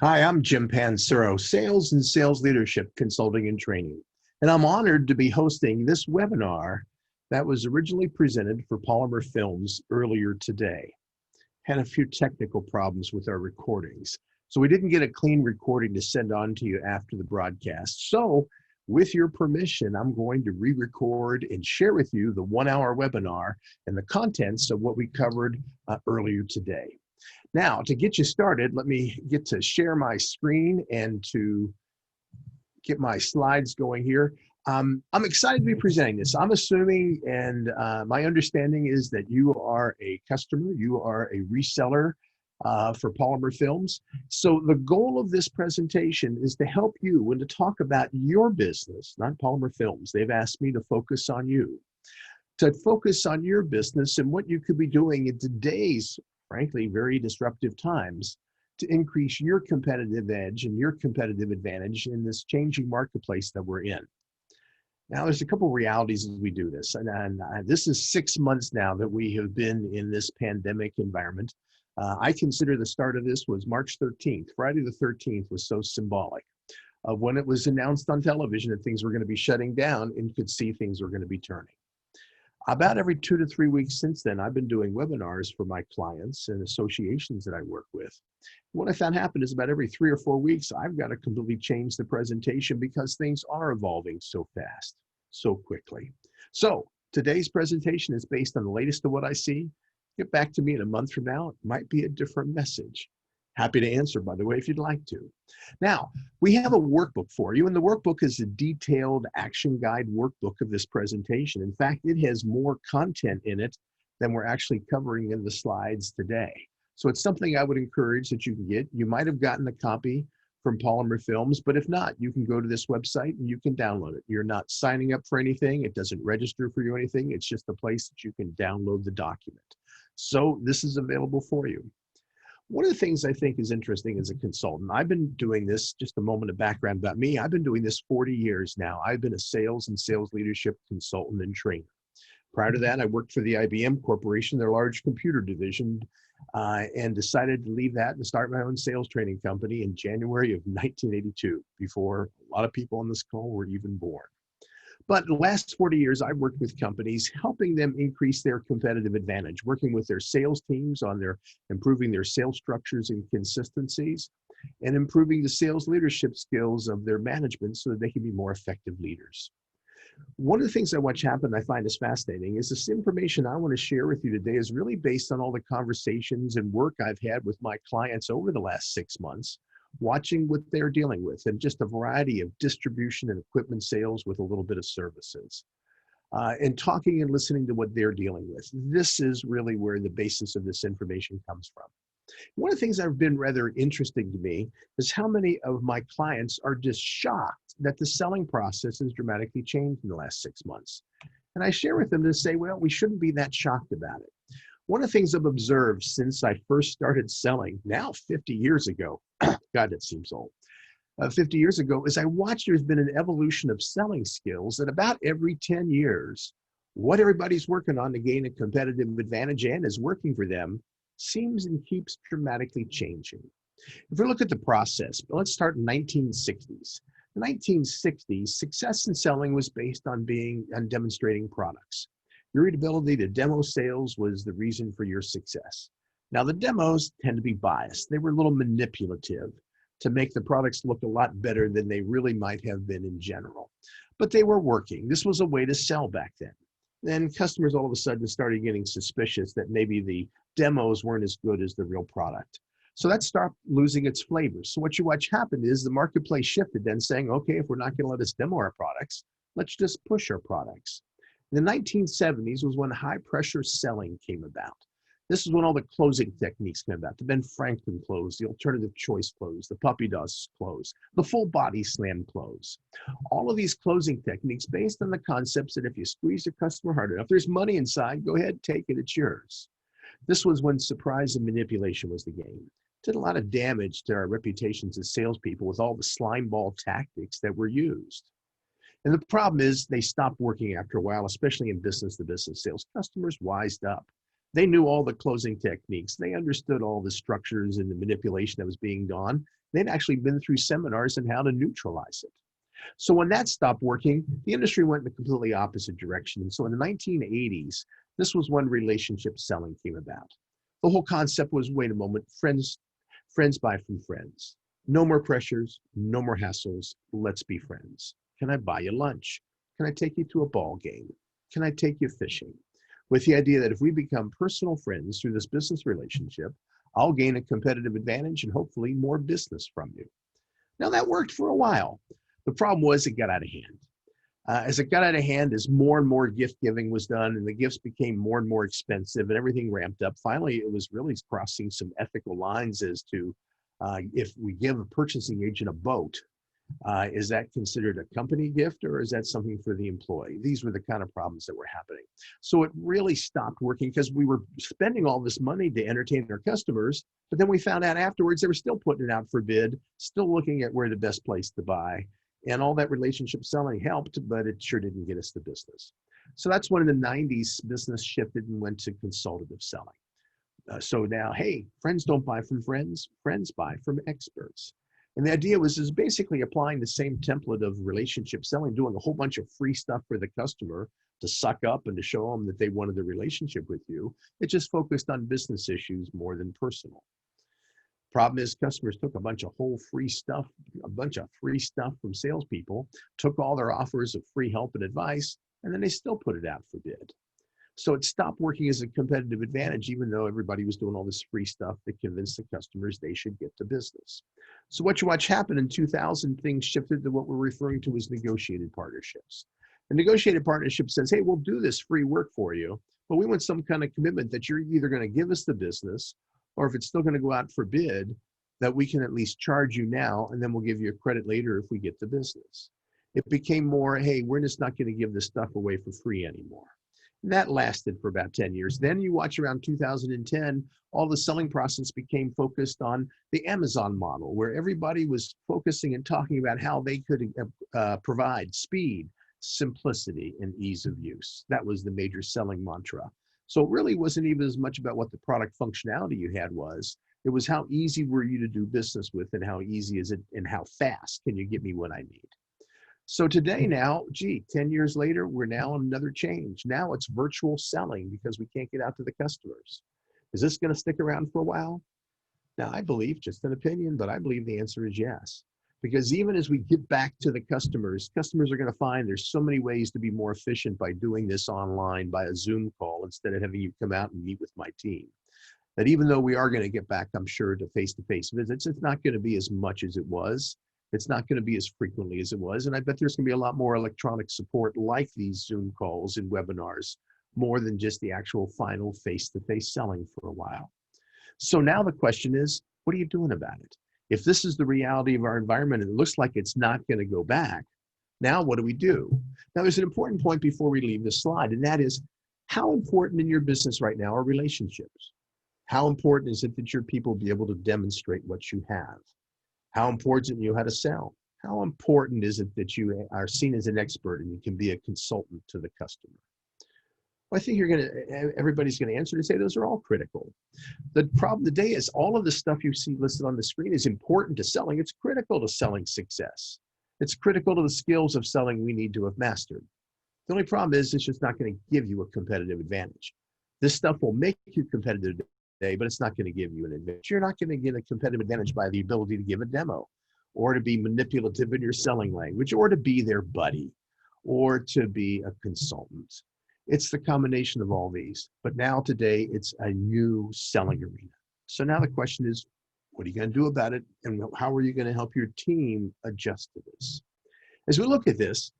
Hi, I'm Jim Pancero, Sales and Sales Leadership Consulting and Training, and I'm honored to be hosting this webinar that was originally presented for Polymer Films earlier today. Had a few technical problems with our recordings, so we didn't get a clean recording to send on to you after the broadcast. So, with your permission, I'm going to re-record and share with you the 1-hour webinar and the contents of what we covered earlier today. Now, to get you started, let me get to share my screen and to get my slides going here. I'm excited to be presenting this. I'm assuming, and my understanding is that you are a customer, you are a reseller for polymer films. So the goal of this presentation is to help you and to talk about your business, not polymer films. They've asked me to focus on you, to focus on your business and what you could be doing in today's, frankly, very disruptive times to increase your competitive edge and your competitive advantage in this changing marketplace that we're in. Now, there's a couple of realities as we do this, and this is 6 months now that we have been in this pandemic environment. I consider the start of this was March 13th. Friday the 13th was so symbolic of when it was announced on television that things were going to be shutting down and you could see things were going to be turning. About every 2 to 3 weeks since then, I've been doing webinars for my clients and associations that I work with. What I found happened is about every 3 or 4 weeks, I've got to completely change the presentation because things are evolving so fast, so quickly. So today's presentation is based on the latest of what I see. Get back to me in a month from now, it might be a different message. Happy to answer, by the way, if you'd like to. Now, we have a workbook for you, and the workbook is a detailed action guide workbook of this presentation. In fact, it has more content in it than we're actually covering in the slides today. So it's something I would encourage that you can get. You might have gotten a copy from Polymer Films, but if not, you can go to this website and you can download it. You're not signing up for anything. It doesn't register for you or anything. It's just a place that you can download the document. So this is available for you. One of the things I think is interesting as a consultant, I've been doing this, just a moment of background about me, I've been doing this 40 years now. I've been a sales and sales leadership consultant and trainer. Prior to that, I worked for the IBM Corporation, their large computer division, and decided to leave that and start my own sales training company in January of 1982, before a lot of people on this call were even born. But the last 40 years, I've worked with companies, helping them increase their competitive advantage, working with their sales teams on improving their sales structures and consistencies, and improving the sales leadership skills of their management so that they can be more effective leaders. One of the things I watch happen, I find is fascinating, is this information I want to share with you today is really based on all the conversations and work I've had with my clients over the last 6 months, watching what they're dealing with, and just a variety of distribution and equipment sales with a little bit of services, and talking and listening to what they're dealing with. This is really where the basis of this information comes from. One of the things that have been rather interesting to me is how many of my clients are just shocked that the selling process has dramatically changed in the last 6 months. And I share with them to say, well, we shouldn't be that shocked about it. One of the things I've observed since I first started selling, now 50 years ago, God, it seems old, 50 years ago, is I watched there's been an evolution of selling skills that about every 10 years, what everybody's working on to gain a competitive advantage and is working for them seems and keeps dramatically changing. If we look at the process, let's start in 1960s. In the 1960s, success in selling was based on demonstrating products. Your ability to demo sales was the reason for your success. Now, the demos tend to be biased. They were a little manipulative to make the products look a lot better than they really might have been in general. But they were working. This was a way to sell back then. Then customers all of a sudden started getting suspicious that maybe the demos weren't as good as the real product. So that started losing its flavor. So what you watch happen is the marketplace shifted then, saying, okay, if we're not going to let us demo our products, let's just push our products. In the 1970s was when high pressure selling came about. This is when all the closing techniques came about. The Ben Franklin close, the alternative choice close, the puppy dust close, the full body slam close. All of these closing techniques based on the concepts that if you squeeze your customer hard enough, there's money inside, go ahead, take it, it's yours. This was when surprise and manipulation was the game. Did a lot of damage to our reputations as salespeople with all the slime ball tactics that were used. And the problem is they stopped working after a while, especially in business-to-business sales. Customers wised up. They knew all the closing techniques. They understood all the structures and the manipulation that was being done, They'd actually been through seminars on how to neutralize it. So when that stopped working, the industry went in a completely opposite direction. And so in the 1980s, this was when relationship selling came about. The whole concept was, wait a moment, friends buy from friends. No more pressures, no more hassles. Let's be friends. Can I buy you lunch? Can I take you to a ball game? Can I take you fishing? With the idea that if we become personal friends through this business relationship, I'll gain a competitive advantage and hopefully more business from you. Now that worked for a while. The problem was it got out of hand. As it got out of hand, as more and more gift giving was done and the gifts became more and more expensive and everything ramped up, finally it was really crossing some ethical lines as to if we give a purchasing agent a boat, is that considered a company gift or is that something for the employee? These were the kind of problems that were happening. So it really stopped working because we were spending all this money to entertain our customers, but then we found out afterwards they were still putting it out for bid, still looking at where the best place to buy. And all that relationship selling helped, but it sure didn't get us the business. So that's when in the 90s, business shifted and went to consultative selling. So now, hey, friends don't buy from friends, friends buy from experts. And the idea is basically applying the same template of relationship selling, doing a whole bunch of free stuff for the customer to suck up and to show them that they wanted the relationship with you. It just focused on business issues more than personal. Problem is customers took a bunch of free stuff from salespeople, took all their offers of free help and advice, and then they still put it out for bid. So it stopped working as a competitive advantage, even though everybody was doing all this free stuff that convinced the customers they should get to business. So what you watch happen in 2000, things shifted to what we're referring to as negotiated partnerships. A negotiated partnership says, hey, we'll do this free work for you, but we want some kind of commitment that you're either going to give us the business, or if it's still going to go out for bid, that we can at least charge you now, and then we'll give you a credit later if we get the business. It became more, hey, we're just not going to give this stuff away for free anymore. And that lasted for about 10 years. Then you watch around 2010, all the selling process became focused on the Amazon model, where everybody was focusing and talking about how they could provide speed, simplicity, and ease of use. That was the major selling mantra. So it really wasn't even as much about what the product functionality you had was. It was how easy were you to do business with, and how easy is it, and how fast can you get me what I need. So today now, 10 years later, we're now on another change. Now it's virtual selling because we can't get out to the customers. Is this going to stick around for a while? Now, I believe, just an opinion, but I believe the answer is yes. Because even as we get back to the customers are going to find there's so many ways to be more efficient by doing this online by a Zoom call instead of having you come out and meet with my team. That even though we are going to get back, I'm sure, to face-to-face visits, it's not going to be as much as it was. It's not going to be as frequently as it was. And I bet there's going to be a lot more electronic support like these Zoom calls and webinars, more than just the actual final face-to-face selling for a while. So now the question is, what are you doing about it? If this is the reality of our environment and it looks like it's not going to go back, now what do we do? Now there's an important point before we leave this slide, and that is, how important in your business right now are relationships? How important is it that your people be able to demonstrate what you have? How important you know how to sell? How important is it that you are seen as an expert and you can be a consultant to the customer? Well, I think everybody's going to answer to say those are all critical. The problem today is all of the stuff you see listed on the screen is important to selling. It's critical to selling success. It's critical to the skills of selling we need to have mastered. The only problem is it's just not going to give you a competitive advantage. This stuff will make you competitive today, but it's not going to give you an advantage. You're not going to get a competitive advantage by the ability to give a demo, or to be manipulative in your selling language, or to be their buddy, or to be a consultant. It's the combination of all these. But now today, it's a new selling arena. So now the question is, what are you going to do about it? And how are you going to help your team adjust to this? As we look at this,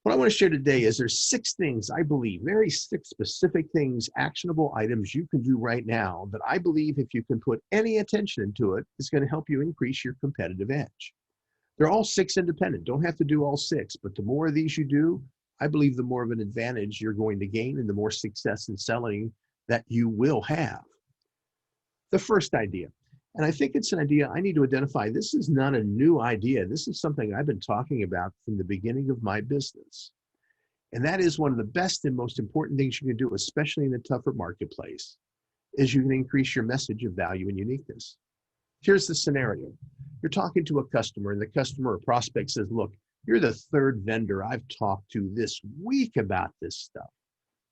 what I want to share today is there's 6 things, I believe, 6 specific things, actionable items you can do right now that I believe if you can put any attention into it, it's going to help you increase your competitive edge. They're all 6 independent. Don't have to do all 6, but the more of these you do, I believe the more of an advantage you're going to gain and the more success in selling that you will have. The first idea, and I think it's an idea I need to identify. This is not a new idea. This is something I've been talking about from the beginning of my business. And that is one of the best and most important things you can do, especially in a tougher marketplace, is you can increase your message of value and uniqueness. Here's the scenario. You're talking to a customer and the customer or prospect says, look, you're the third vendor I've talked to this week about this stuff.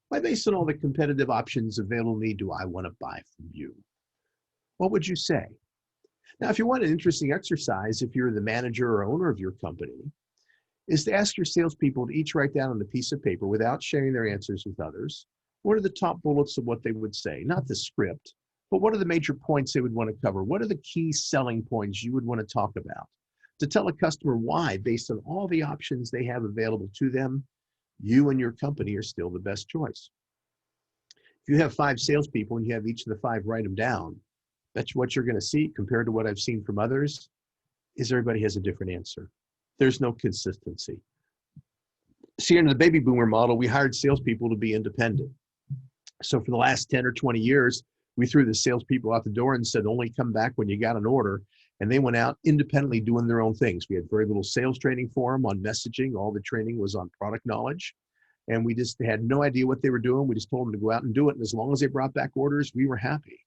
Why, based on all the competitive options available to me, do I want to buy from you? What would you say? Now, if you want an interesting exercise, if you're the manager or owner of your company, is to ask your salespeople to each write down on a piece of paper without sharing their answers with others, what are the top bullets of what they would say? Not the script, but what are the major points they would want to cover? What are the key selling points you would want to talk about? To tell a customer why, based on all the options they have available to them, you and your company are still the best choice. If you have 5 salespeople and you have each of the 5 write them down, that's what you're going to see compared to what I've seen from others, is everybody has a different answer. There's no consistency. See, in the baby boomer model, we hired salespeople to be independent. So for the last 10 or 20 years, we threw the salespeople out the door and said, only come back when you got an order. And they went out independently doing their own things. We had very little sales training for them on messaging. All the training was on product knowledge. And we just had no idea what they were doing. We just told them to go out and do it. And as long as they brought back orders, we were happy.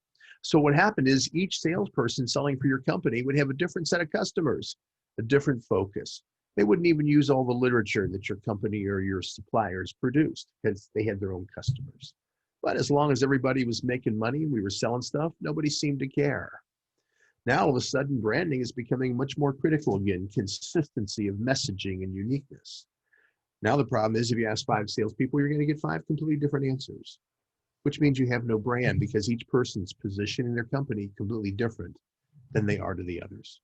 So what happened is each salesperson selling for your company would have a different set of customers, a different focus. They wouldn't even use all the literature that your company or your suppliers produced because they had their own customers. But as long as everybody was making money and we were selling stuff, nobody seemed to care. Now, all of a sudden, branding is becoming much more critical again, consistency of messaging and uniqueness. Now, the problem is if you ask 5 salespeople, you're going to get 5 completely different answers, which means you have no brand because each person's position in their company completely different than they are to the others.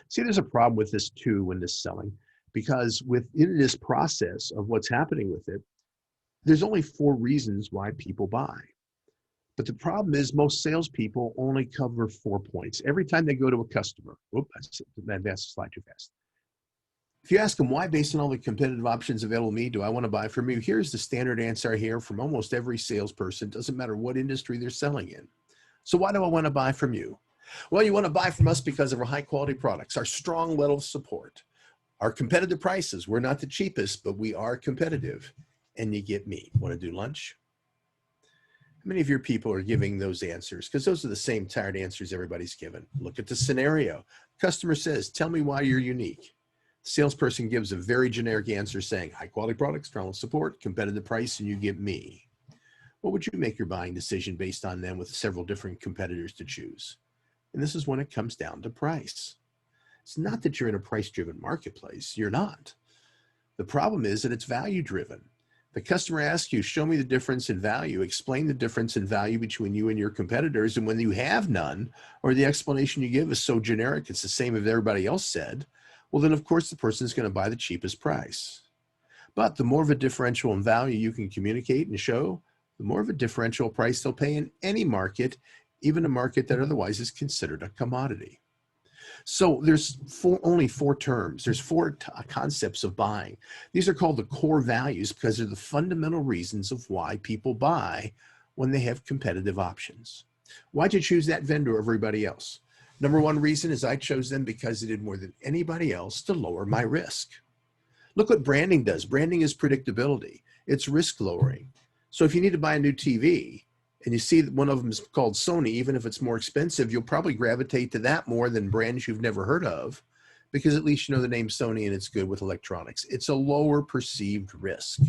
See, there's a problem with this too in this selling, because within this process of what's happening with it, there's only 4 reasons why people buy. But the problem is most salespeople only cover 4 points. Every time they go to a customer, that's a slide too fast. If you ask them why, based on all the competitive options available to me, do I want to buy from you? Here's the standard answer I hear from almost every salesperson. Doesn't matter what industry they're selling in. So why do I want to buy from you? Well, you want to buy from us because of our high quality products, our strong level of support, our competitive prices. We're not the cheapest, but we are competitive. And you get me. Want to do lunch? How many of your people are giving those answers? Because those are the same tired answers everybody's given. Look at the scenario. Customer says, tell me why you're unique. The salesperson gives a very generic answer saying, high quality products, strong support, competitive price, and you get me. What would you make your buying decision based on them with several different competitors to choose? And this is when it comes down to price. It's not that you're in a price-driven marketplace. You're not. The problem is that it's value-driven. The customer asks you, show me the difference in value, explain the difference in value between you and your competitors. And when you have none, or the explanation you give is so generic, it's the same as everybody else said, well, then of course the person is going to buy the cheapest price. But the more of a differential in value you can communicate and show, the more of a differential price they'll pay in any market, even a market that otherwise is considered a commodity. So there's only 4 terms. There's 4 concepts of buying. These are called the core values because they're the fundamental reasons of why people buy when they have competitive options. Why'd you choose that vendor over everybody else? Number 1 reason is I chose them because they did more than anybody else to lower my risk. Look what branding does. Branding is predictability. It's risk lowering. So if you need to buy a new TV, and you see that one of them is called Sony, even if it's more expensive, you'll probably gravitate to that more than brands you've never heard of, because at least you know the name Sony and it's good with electronics. It's a lower perceived risk.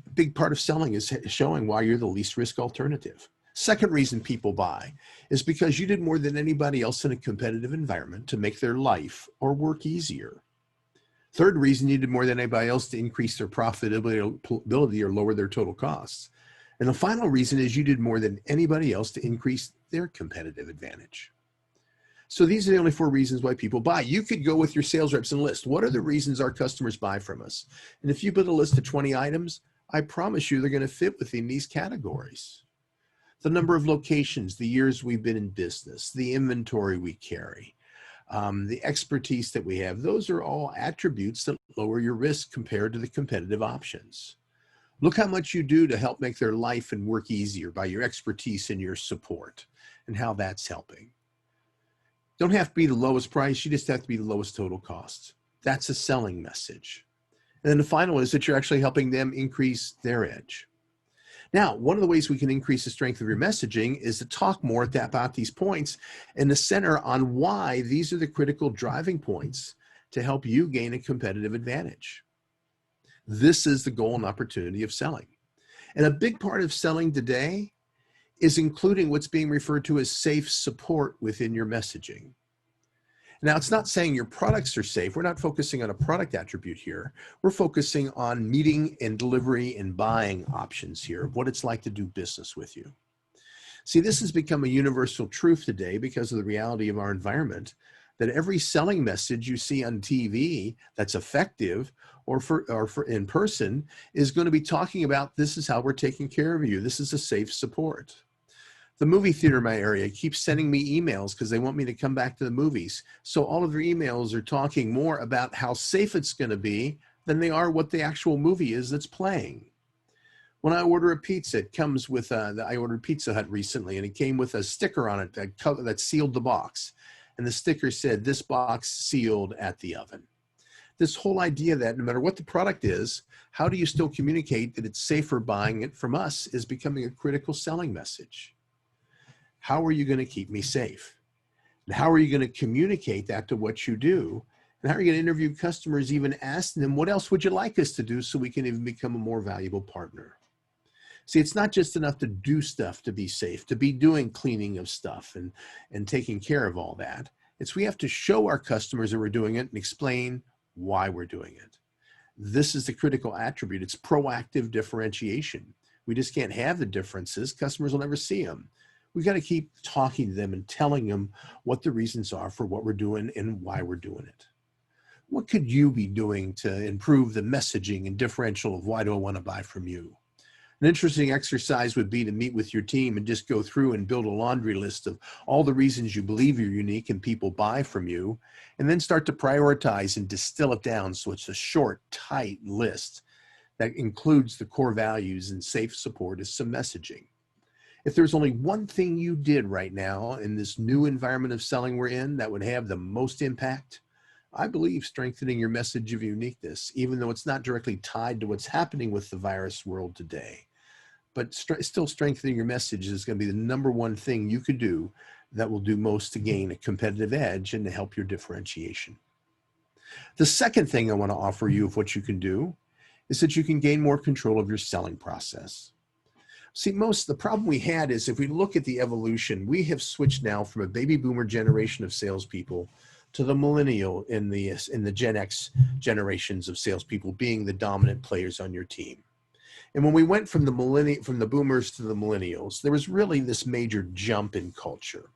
A big part of selling is showing why you're the least risk alternative. Second reason people buy is because you did more than anybody else in a competitive environment to make their life or work easier. Third reason you did more than anybody else to increase their profitability or lower their total costs. And the final reason is you did more than anybody else to increase their competitive advantage. So these are the only 4 reasons why people buy. You could go with your sales reps and list, what are the reasons our customers buy from us? And if you put a list of 20 items, I promise you they're going to fit within these categories. The number of locations, the years we've been in business, the inventory we carry, the expertise that we have, those are all attributes that lower your risk compared to the competitive options. Look how much you do to help make their life and work easier by your expertise and your support and how that's helping. Don't have to be the lowest price. You just have to be the lowest total cost. That's a selling message. And then the final is that you're actually helping them increase their edge. Now, one of the ways we can increase the strength of your messaging is to talk more about these points and to center on why these are the critical driving points to help you gain a competitive advantage. This is the goal and opportunity of selling. And a big part of selling today is including what's being referred to as safe support within your messaging. Now, it's not saying your products are safe. We're not focusing on a product attribute here. We're focusing on meeting and delivery and buying options here of what it's like to do business with you. See, this has become a universal truth today because of the reality of our environment, that every selling message you see on TV that's effective or for in person is going to be talking about, this is how we're taking care of you. This is a safe support. The movie theater in my area keeps sending me emails because they want me to come back to the movies. So all of their emails are talking more about how safe it's going to be than they are what the actual movie is that's playing. When I order a pizza, it comes with, I ordered Pizza Hut recently, and it came with a sticker on it that sealed the box. And the sticker said, this box sealed at the oven. This whole idea that no matter what the product is, how do you still communicate that it's safer buying it from us is becoming a critical selling message. How are you going to keep me safe? And how are you going to communicate that to what you do? And how are you going to interview customers, even asking them, what else would you like us to do so we can even become a more valuable partner? See, it's not just enough to do stuff to be safe, to be doing cleaning of stuff and taking care of all that. It's we have to show our customers that we're doing it and explain why we're doing it. This is the critical attribute. It's proactive differentiation. We just can't have the differences. Customers will never see them. We got to keep talking to them and telling them what the reasons are for what we're doing and why we're doing it. What could you be doing to improve the messaging and differential of why do I want to buy from you? An interesting exercise would be to meet with your team and just go through and build a laundry list of all the reasons you believe you're unique and people buy from you, and then start to prioritize and distill it down so it's a short, tight list that includes the core values and safe support as some messaging. If there's only one thing you did right now in this new environment of selling we're in that would have the most impact, I believe strengthening your message of uniqueness, even though it's not directly tied to what's happening with the virus world today. But still strengthening your message is going to be the number one thing you could do that will do most to gain a competitive edge and to help your differentiation. The second thing I want to offer you of what you can do is that you can gain more control of your selling process. See, the problem we had is if we look at the evolution, we have switched now from a baby boomer generation of salespeople to the millennial in the Gen X generations of salespeople being the dominant players on your team. And when we went from the boomers to the millennials, there was really this major jump in culture.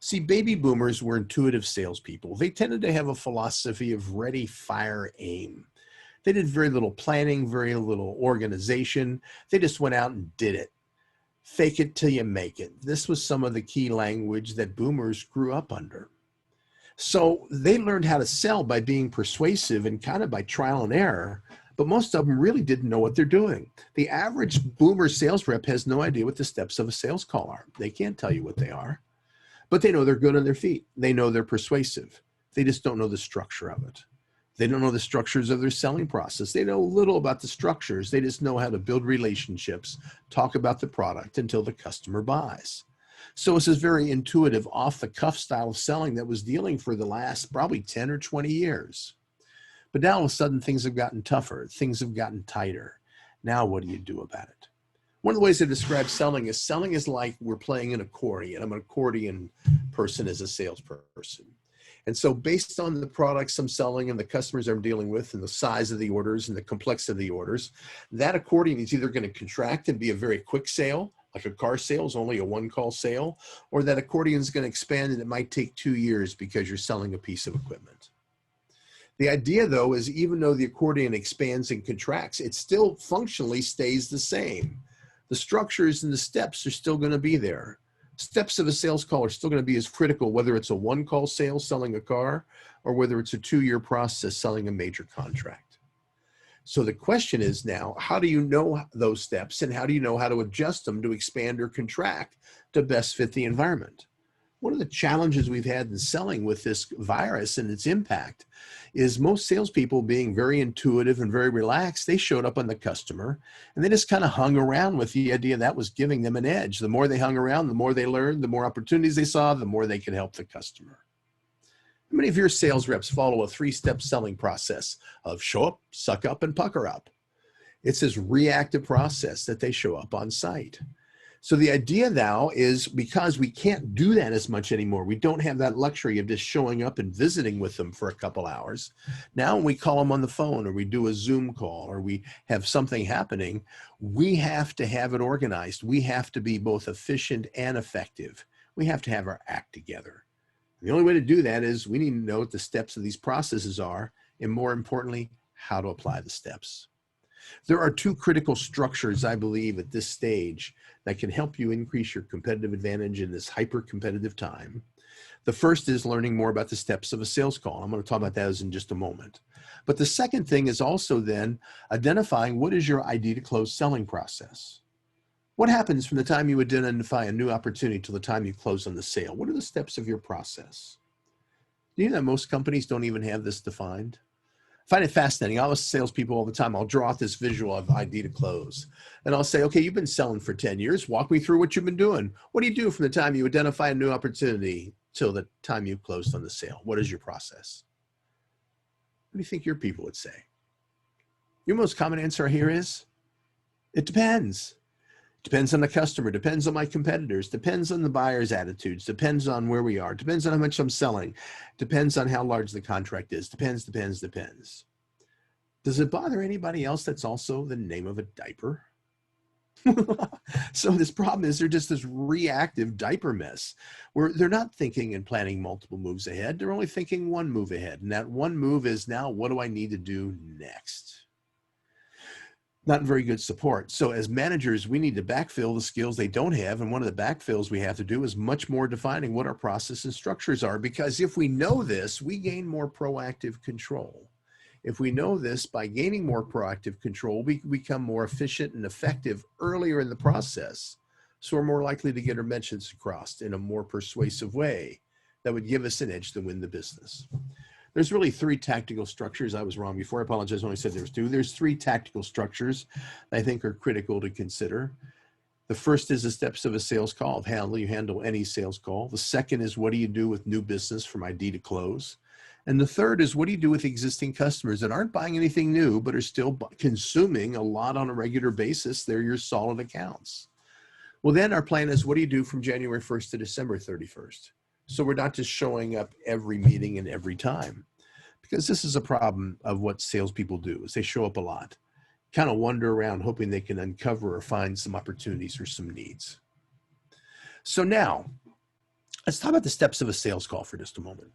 See, baby boomers were intuitive salespeople. They tended to have a philosophy of ready, fire, aim. They did very little planning, very little organization. They just went out and did it. Fake it till you make it. This was some of the key language that boomers grew up under. So they learned how to sell by being persuasive and kind of by trial and error, but most of them really didn't know what they're doing. The average boomer sales rep has no idea what the steps of a sales call are. They can't tell you what they are, but they know they're good on their feet. They know they're persuasive. They just don't know the structure of it. They don't know the structures of their selling process. They know little about the structures. They just know how to build relationships, talk about the product until the customer buys. So it's this very intuitive, off-the-cuff style of selling that was dealing for the last probably 10 or 20 years. But now all of a sudden things have gotten tougher. Things have gotten tighter. Now what do you do about it? One of the ways I describe selling is like we're playing an accordion. I'm an accordion person as a salesperson. And so based on the products I'm selling and the customers I'm dealing with and the size of the orders and the complexity of the orders, that accordion is either going to contract and be a very quick sale, like a car sale is only a one-call sale, or that accordion is going to expand and it might take 2 years because you're selling a piece of equipment. The idea, though, is even though the accordion expands and contracts, it still functionally stays the same. The structures and the steps are still going to be there. Steps of a sales call are still going to be as critical, whether it's a one-call sale selling a car or whether it's a 2-year process selling a major contract. So the question is now, how do you know those steps and how do you know how to adjust them to expand or contract to best fit the environment? One of the challenges we've had in selling with this virus and its impact is most salespeople being very intuitive and very relaxed. They showed up on the customer and they just kind of hung around with the idea that was giving them an edge. The more they hung around, the more they learned, the more opportunities they saw, the more they could help the customer. How many of your sales reps follow a 3-step selling process of show up, suck up, and pucker up? It's this reactive process that they show up on site. So the idea now is, because we can't do that as much anymore, we don't have that luxury of just showing up and visiting with them for a couple hours. Now when we call them on the phone, or we do a Zoom call, or we have something happening, we have to have it organized. We have to be both efficient and effective. We have to have our act together. The only way to do that is we need to know what the steps of these processes are, and more importantly, how to apply the steps. There are 2 critical structures, I believe, at this stage that can help you increase your competitive advantage in this hyper-competitive time. The first is learning more about the steps of a sales call. I'm going to talk about that in just a moment. But the second thing is also then identifying what is your ID to close selling process. What happens from the time you identify a new opportunity to the time you close on the sale? What are the steps of your process? Do you know that most companies don't even have this defined? I find it fascinating. I'll ask salespeople all the time, I'll draw out this visual of ID to close. And I'll say, okay, you've been selling for 10 years. Walk me through what you've been doing. What do you do from the time you identify a new opportunity till the time you closed on the sale? What is your process? What do you think your people would say? Your most common answer here is, it depends. Depends on the customer, depends on my competitors, depends on the buyer's attitudes, depends on where we are, depends on how much I'm selling, depends on how large the contract is, depends. Does it bother anybody else that's also the name of a diaper? So this problem is they're just this reactive diaper mess where they're not thinking and planning multiple moves ahead. They're only thinking one move ahead. And that one move is, now what do I need to do next? Not very good support. So as managers, we need to backfill the skills they don't have. And one of the backfills we have to do is much more defining what our process and structures are, because if we know this, we gain more proactive control. If we know this, by gaining more proactive control, we become more efficient and effective earlier in the process. So we're more likely to get our messages across in a more persuasive way that would give us an edge to win the business. There's really 3 tactical structures. I was wrong before. I apologize when I said there was 2. There's 3 tactical structures I think are critical to consider. The first is the steps of a sales call, of how you handle any sales call. The second is, what do you do with new business from ID to close? And the third is, what do you do with existing customers that aren't buying anything new, but are still consuming a lot on a regular basis? They're your solid accounts. Well, then our plan is, what do you do from January 1st to December 31st? So we're not just showing up every meeting and every time, because this is a problem of what salespeople do, is they show up a lot, kind of wander around hoping they can uncover or find some opportunities or some needs. So now let's talk about the steps of a sales call for just a moment,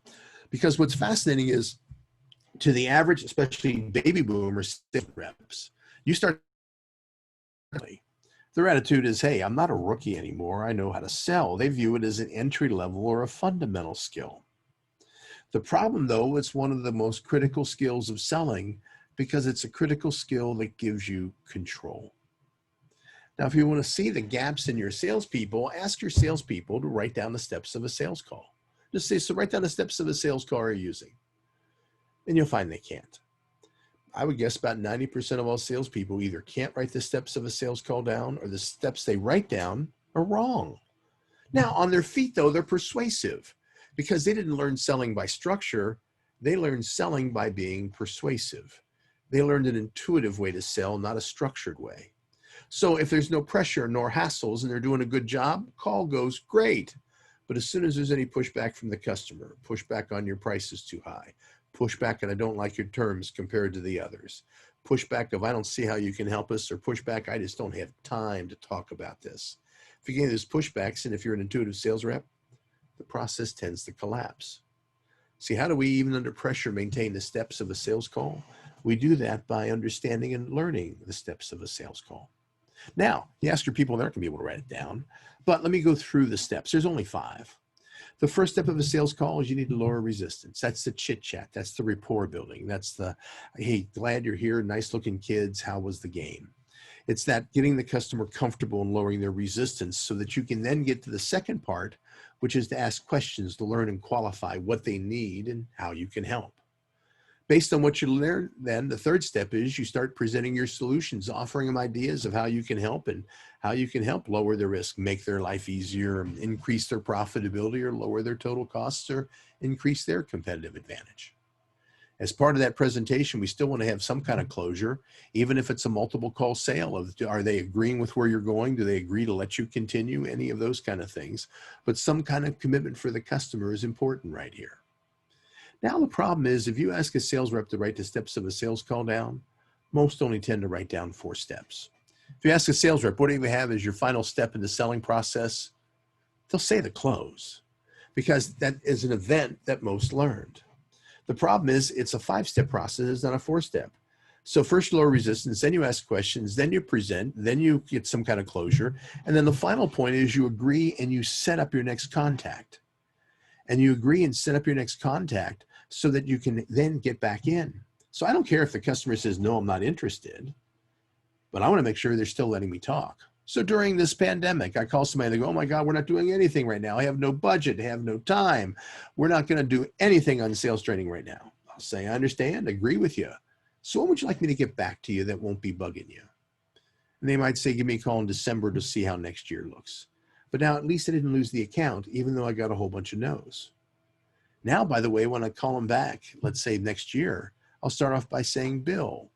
because what's fascinating is, to the average, especially baby boomer sales reps, you start early. Their attitude is, hey, I'm not a rookie anymore. I know how to sell. They view it as an entry level or a fundamental skill. The problem, though, it's one of the most critical skills of selling, because it's a critical skill that gives you control. Now, if you want to see the gaps in your salespeople, ask your salespeople to write down the steps of a sales call. Just say, so write down the steps of a sales call you're using. And you'll find they can't. I would guess about 90% of all salespeople either can't write the steps of a sales call down, or the steps they write down are wrong. Now, on their feet, though, they're persuasive, because they didn't learn selling by structure. They learned selling by being persuasive. They learned an intuitive way to sell, not a structured way. So if there's no pressure nor hassles and they're doing a good job, call goes great. But as soon as there's any pushback from the customer, pushback on your price is too high, pushback and I don't like your terms compared to the others, pushback of I don't see how you can help us, or pushback I just don't have time to talk about this. If you get those pushbacks, and if you're an intuitive sales rep, the process tends to collapse. See, how do we, even under pressure, maintain the steps of a sales call? We do that by understanding and learning the steps of a sales call. Now, you ask your people, they're not going to be able to write it down, but let me go through the steps. There's only 5. The first step of a sales call is you need to lower resistance. That's the chit chat. That's the rapport building. That's the, hey, glad you're here. Nice looking kids. How was the game? It's that getting the customer comfortable and lowering their resistance so that you can then get to the second part, which is to ask questions to learn and qualify what they need and how you can help. Based on what you learn, then the third step is you start presenting your solutions, offering them ideas of how you can help and how you can help lower their risk, make their life easier, increase their profitability, or lower their total costs, or increase their competitive advantage. As part of that presentation, we still want to have some kind of closure, even if it's a multiple call sale of, are they agreeing with where you're going? Do they agree to let you continue? Any of those kind of things. But some kind of commitment for the customer is important right here. Now, the problem is if you ask a sales rep to write the steps of a sales call down, most only tend to write down 4 steps. If you ask a sales rep, what do you have as your final step in the selling process? They'll say the close, because that is an event that most learned. The problem is it's a 5-step process, it's not a 4-step. So first you lower resistance, then you ask questions, then you present, then you get some kind of closure. And then the final point is you agree and you set up your next contact. And you agree and set up your next contact so that you can then get back in. So I don't care if the customer says, no, I'm not interested, but I want to make sure they're still letting me talk. So during this pandemic, I call somebody and they go, oh my God, we're not doing anything right now. I have no budget, I have no time. We're not going to do anything on sales training right now. I'll say, I understand, agree with you. So when would you like me to get back to you that won't be bugging you? And they might say, give me a call in December to see how next year looks. But now at least I didn't lose the account, even though I got a whole bunch of no's. Now, by the way, when I call them back, let's say next year, I'll start off by saying, Bill,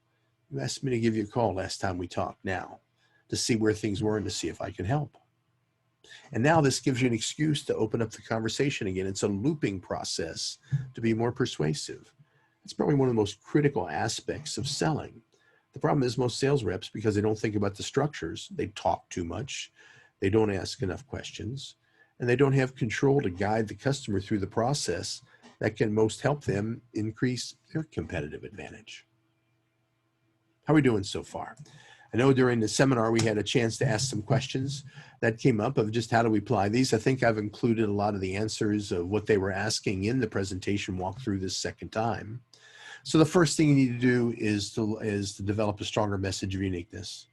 you asked me to give you a call last time we talked now to see where things were and to see if I can help. And now this gives you an excuse to open up the conversation again. It's a looping process to be more persuasive. It's probably one of the most critical aspects of selling. The problem is most sales reps, because they don't think about the structures, they talk too much, they don't ask enough questions, and they don't have control to guide the customer through the process that can most help them increase their competitive advantage. How are we doing so far? I know during the seminar we had a chance to ask some questions that came up of just how do we apply these. I think I've included a lot of the answers of what they were asking in the presentation walkthrough this second time. So the first thing you need to do is to develop a stronger message of uniqueness.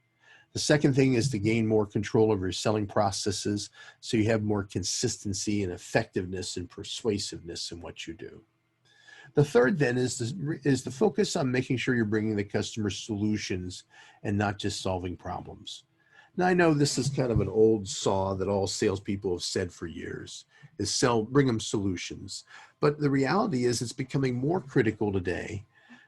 The second thing is to gain more control over your selling processes so you have more consistency and effectiveness and persuasiveness in what you do. The third then is the focus on making sure you're bringing the customer solutions and not just solving problems. Now, I know this is kind of an old saw that all salespeople have said for years, is bring them solutions. But the reality is it's becoming more critical today,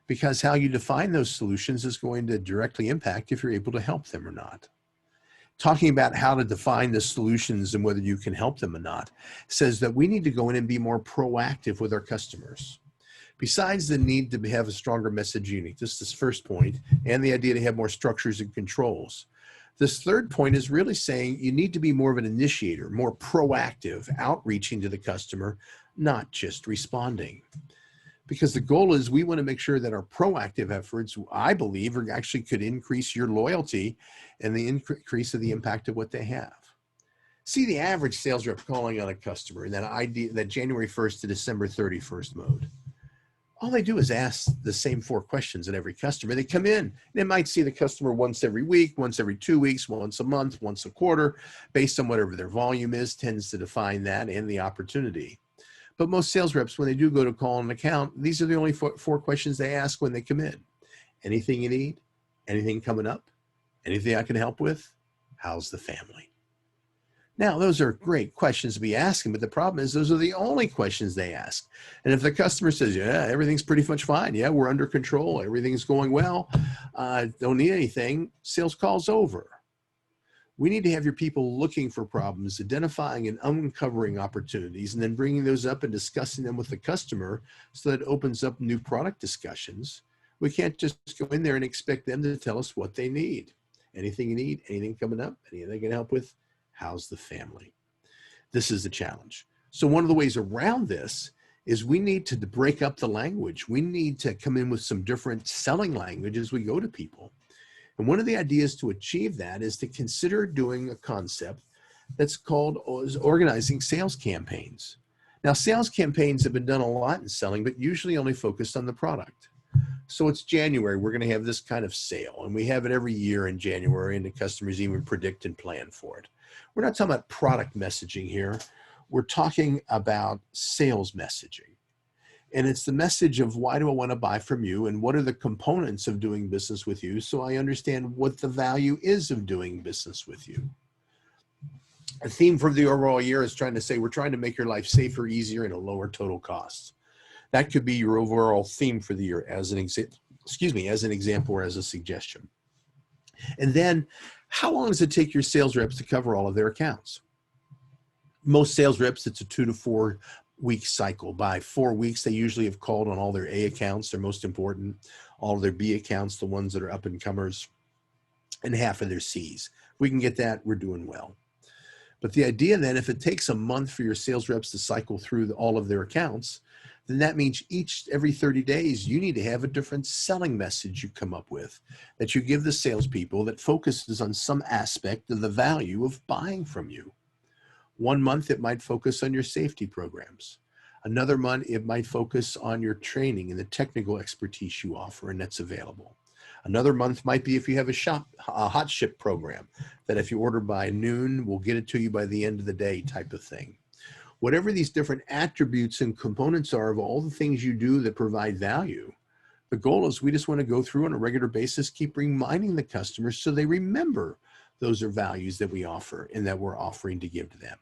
because how you define those solutions is going to directly impact if you're able to help them or not. Talking about how to define the solutions and whether you can help them or not says that we need to go in and be more proactive with our customers. Besides the need to have a stronger message unique, this is this first point, and the idea to have more structures and controls. This third point is really saying you need to be more of an initiator, more proactive, outreaching to the customer, not just responding. Because the goal is we want to make sure that our proactive efforts, I believe, actually could increase your loyalty and the increase of the impact of what they have. See the average sales rep calling on a customer in that January 1st to December 31st mode. All they do is ask the same 4 questions at every customer. They come in, they might see the customer once every week, once every 2 weeks, once a month, once a quarter, based on whatever their volume is, tends to define that and the opportunity. But most sales reps, when they do go to call an account, these are the only 4 questions they ask when they come in. Anything you need? Anything coming up? Anything I can help with? How's the family? Now, those are great questions to be asking, but the problem is those are the only questions they ask. And if the customer says, yeah, everything's pretty much fine. Yeah, we're under control. Everything's going well. Don't need anything. Sales call's over. We need to have your people looking for problems, identifying and uncovering opportunities, and then bringing those up and discussing them with the customer so that it opens up new product discussions. We can't just go in there and expect them to tell us what they need. Anything you need, anything coming up, anything I can help with, how's the family? This is the challenge. So one of the ways around this is we need to break up the language. We need to come in with some different selling language as we go to people. And one of the ideas to achieve that is to consider doing a concept that's called organizing sales campaigns. Now, sales campaigns have been done a lot in selling, but usually only focused on the product. So it's January, we're going to have this kind of sale, and we have it every year in January, and the customers even predict and plan for it. We're not talking about product messaging here. we're talking about sales messaging. And it's the message of why do I want to buy from you and what are the components of doing business with you so I understand what the value is of doing business with you. A theme for the overall year is trying to say we're trying to make your life safer, easier, and a lower total cost. That could be your overall theme for the year as an example or as a suggestion. And then how long does it take your sales reps to cover all of their accounts? Most sales reps, it's a 2 to 4 week cycle. By 4 weeks, they usually have called on all their A accounts, their most important, all of their B accounts, the ones that are up and comers, and half of their C's. If we can get that, we're doing well. But the idea then, if it takes a month for your sales reps to cycle through all of their accounts, then that means every 30 days, you need to have a different selling message you come up with that you give the salespeople that focuses on some aspect of the value of buying from you. 1 month, it might focus on your safety programs. Another month, it might focus on your training and the technical expertise you offer and that's available. Another month might be if you have a hot ship program that if you order by noon, we'll get it to you by the end of the day type of thing. Whatever these different attributes and components are of all the things you do that provide value, the goal is we just want to go through on a regular basis, keep reminding the customers so they remember those are values that we offer and that we're offering to give to them.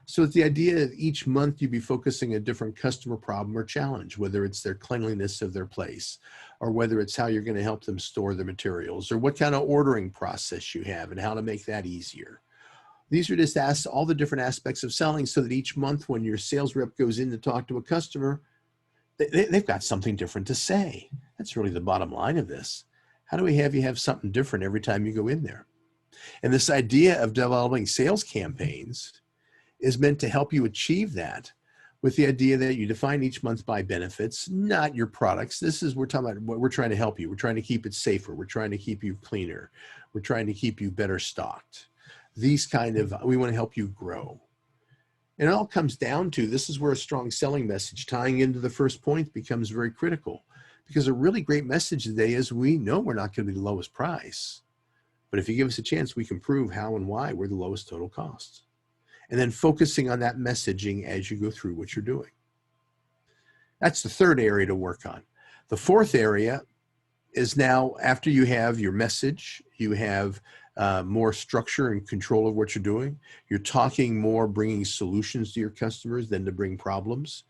So it's the idea that each month you'd be focusing on a different customer problem or challenge, whether it's their cleanliness of their place, or whether it's how you're going to help them store their materials, or what kind of ordering process you have and how to make that easier. These are just all the different aspects of selling so that each month when your sales rep goes in to talk to a customer, they've got something different to say. That's really the bottom line of this. How do we have you have something different every time you go in there? And this idea of developing sales campaigns is meant to help you achieve that with the idea that you define each month by benefits, not your products. We're talking about what we're trying to help you. We're trying to keep it safer. We're trying to keep you cleaner. We're trying to keep you better stocked. We want to help you grow. And it all comes down to, this is where a strong selling message tying into the first point becomes very critical, because a really great message today is we know we're not going to be the lowest price, but if you give us a chance, we can prove how and why we're the lowest total cost. And then focusing on that messaging as you go through what you're doing. That's the third area to work on. The fourth area is now after you have your message, you have more structure and control of what you're doing. You're talking more, bringing solutions to your customers than to bring problems.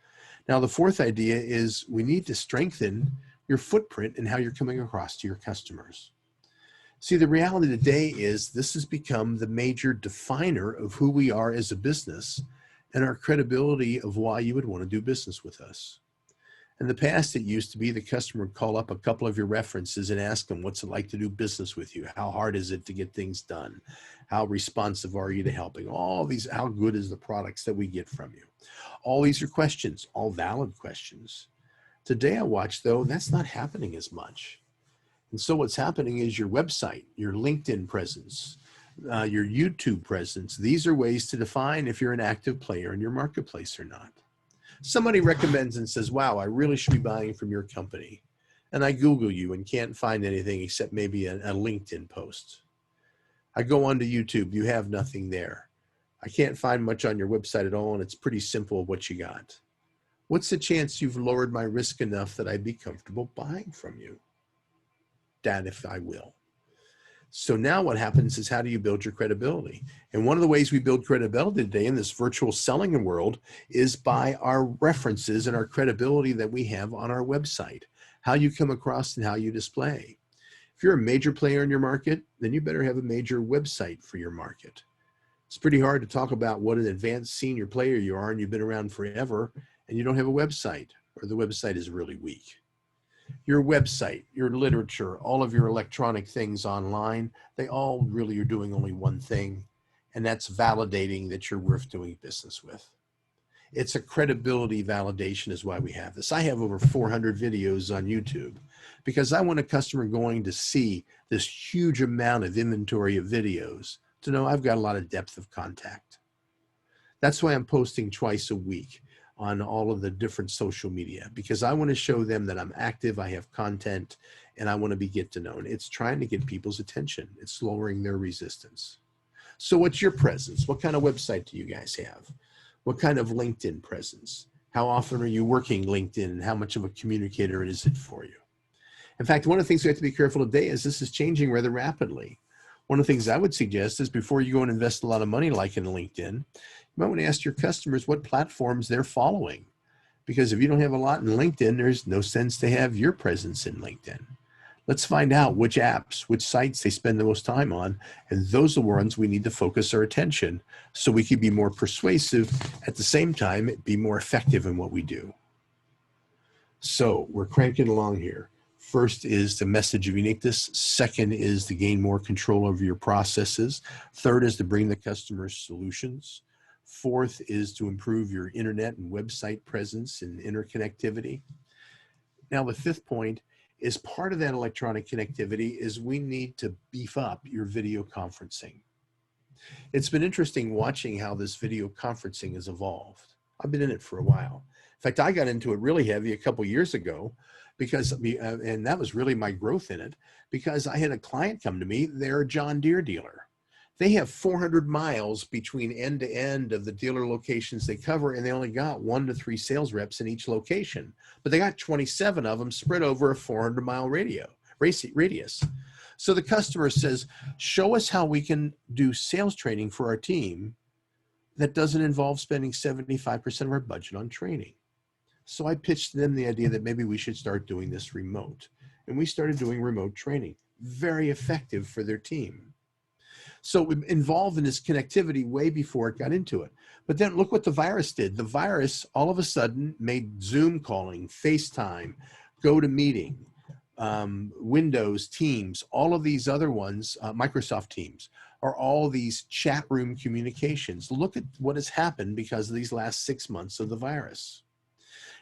Now, the fourth idea is we need to strengthen your footprint and how you're coming across to your customers. See, the reality today is this has become the major definer of who we are as a business and our credibility of why you would want to do business with us. In the past, it used to be the customer would call up a couple of your references and ask them, what's it like to do business with you? How hard is it to get things done? How responsive are you to helping? All these, how good is the products that we get from you? All these are questions, all valid questions. Today I watch, though, that's not happening as much. And so what's happening is your website, your LinkedIn presence, your YouTube presence. These are ways to define if you're an active player in your marketplace or not. Somebody recommends and says, wow, I really should be buying from your company. And I Google you and can't find anything except maybe a LinkedIn post. I go onto YouTube, you have nothing there. I can't find much on your website at all, and it's pretty simple what you got. What's the chance you've lowered my risk enough that I'd be comfortable buying from you? That if I will. So now what happens is, how do you build your credibility? And one of the ways we build credibility today in this virtual selling world is by our references and our credibility that we have on our website, how you come across and how you display. If you're a major player in your market, then you better have a major website for your market. It's pretty hard to talk about what an advanced senior player you are and you've been around forever and you don't have a website, or the website is really weak. Your website, your literature, all of your electronic things online, they all really are doing only one thing, and that's validating that you're worth doing business with. It's a credibility validation is why we have this. I have over 400 videos on YouTube because I want a customer going to see this huge amount of inventory of videos to know I've got a lot of depth of contact. That's why I'm posting twice a week on all of the different social media, because I want to show them that I'm active, I have content, and I want to be get to know. It's trying to get people's attention. It's lowering their resistance. So what's your presence? What kind of website do you guys have? What kind of LinkedIn presence? How often are you working LinkedIn, and how much of a communicator is it for you? In fact, one of the things we have to be careful today is this is changing rather rapidly. One of the things I would suggest is before you go and invest a lot of money like in LinkedIn, you might want to ask your customers what platforms they're following. Because if you don't have a lot in LinkedIn, there's no sense to have your presence in LinkedIn. Let's find out which apps, which sites they spend the most time on, and those are the ones we need to focus our attention so we can be more persuasive, at the same time, be more effective in what we do. So we're cranking along here. First is the message of uniqueness. Second is to gain more control over your processes. Third is to bring the customer solutions. Fourth is to improve your internet and website presence and interconnectivity. Now, the fifth point is part of that electronic connectivity is we need to beef up your video conferencing. It's been interesting watching how this video conferencing has evolved. I've been in it for a while. In fact, I got into it really heavy a couple years ago because, and that was really my growth in it, because I had a client come to me, they're a John Deere dealer. They have 400 miles between end to end of the dealer locations they cover, and they only got 1 to 3 sales reps in each location. But they got 27 of them spread over a 400-mile radius. So the customer says, show us how we can do sales training for our team that doesn't involve spending 75% of our budget on training. So I pitched them the idea that maybe we should start doing this remote. And we started doing remote training, very effective for their team. So involved in this connectivity way before it got into it. But then look what the virus did. The virus all of a sudden made Zoom calling, FaceTime, GoToMeeting, Windows, Teams, all of these other ones, Microsoft Teams, are all these chat room communications. Look at what has happened because of these last 6 months of the virus.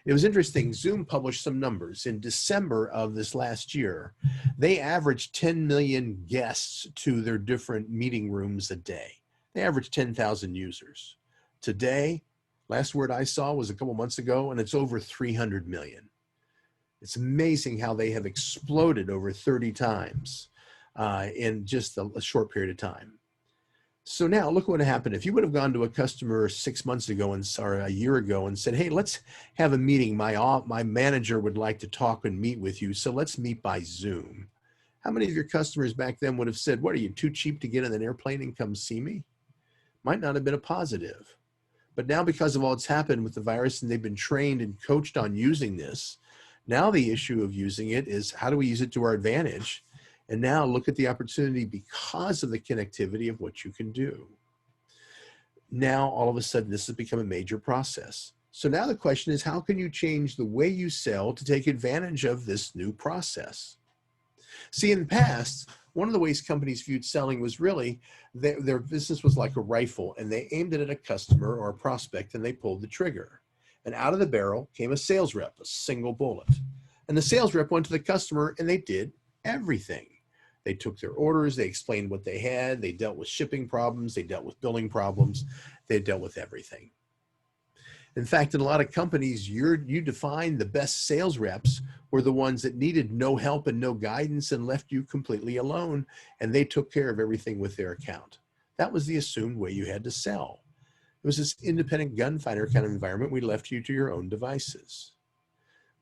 It was interesting. Zoom published some numbers. In December of this last year, they averaged 10 million guests to their different meeting rooms a day. They averaged 10,000 users. Today, last word I saw was a couple months ago, and it's over 300 million. It's amazing how they have exploded over 30 times in just a short period of time. So now look what happened. If you would have gone to a customer 6 months ago or a year ago and said, hey, let's have a meeting. My manager would like to talk and meet with you. So let's meet by Zoom. How many of your customers back then would have said, what are you, too cheap to get in an airplane and come see me? Might not have been a positive. But now because of all that's happened with the virus and they've been trained and coached on using this, now the issue of using it is how do we use it to our advantage? And now look at the opportunity because of the connectivity of what you can do. Now, all of a sudden, this has become a major process. So now the question is, how can you change the way you sell to take advantage of this new process? See, in the past, one of the ways companies viewed selling was really their business was like a rifle, and they aimed it at a customer or a prospect, and they pulled the trigger. And out of the barrel came a sales rep, a single bullet. And the sales rep went to the customer, and they did everything. They took their orders, they explained what they had, they dealt with shipping problems, they dealt with billing problems, they dealt with everything. In fact, in a lot of companies, you define the best sales reps were the ones that needed no help and no guidance and left you completely alone, and they took care of everything with their account. That was the assumed way you had to sell. It was this independent gunfighter kind of environment. We left you to your own devices.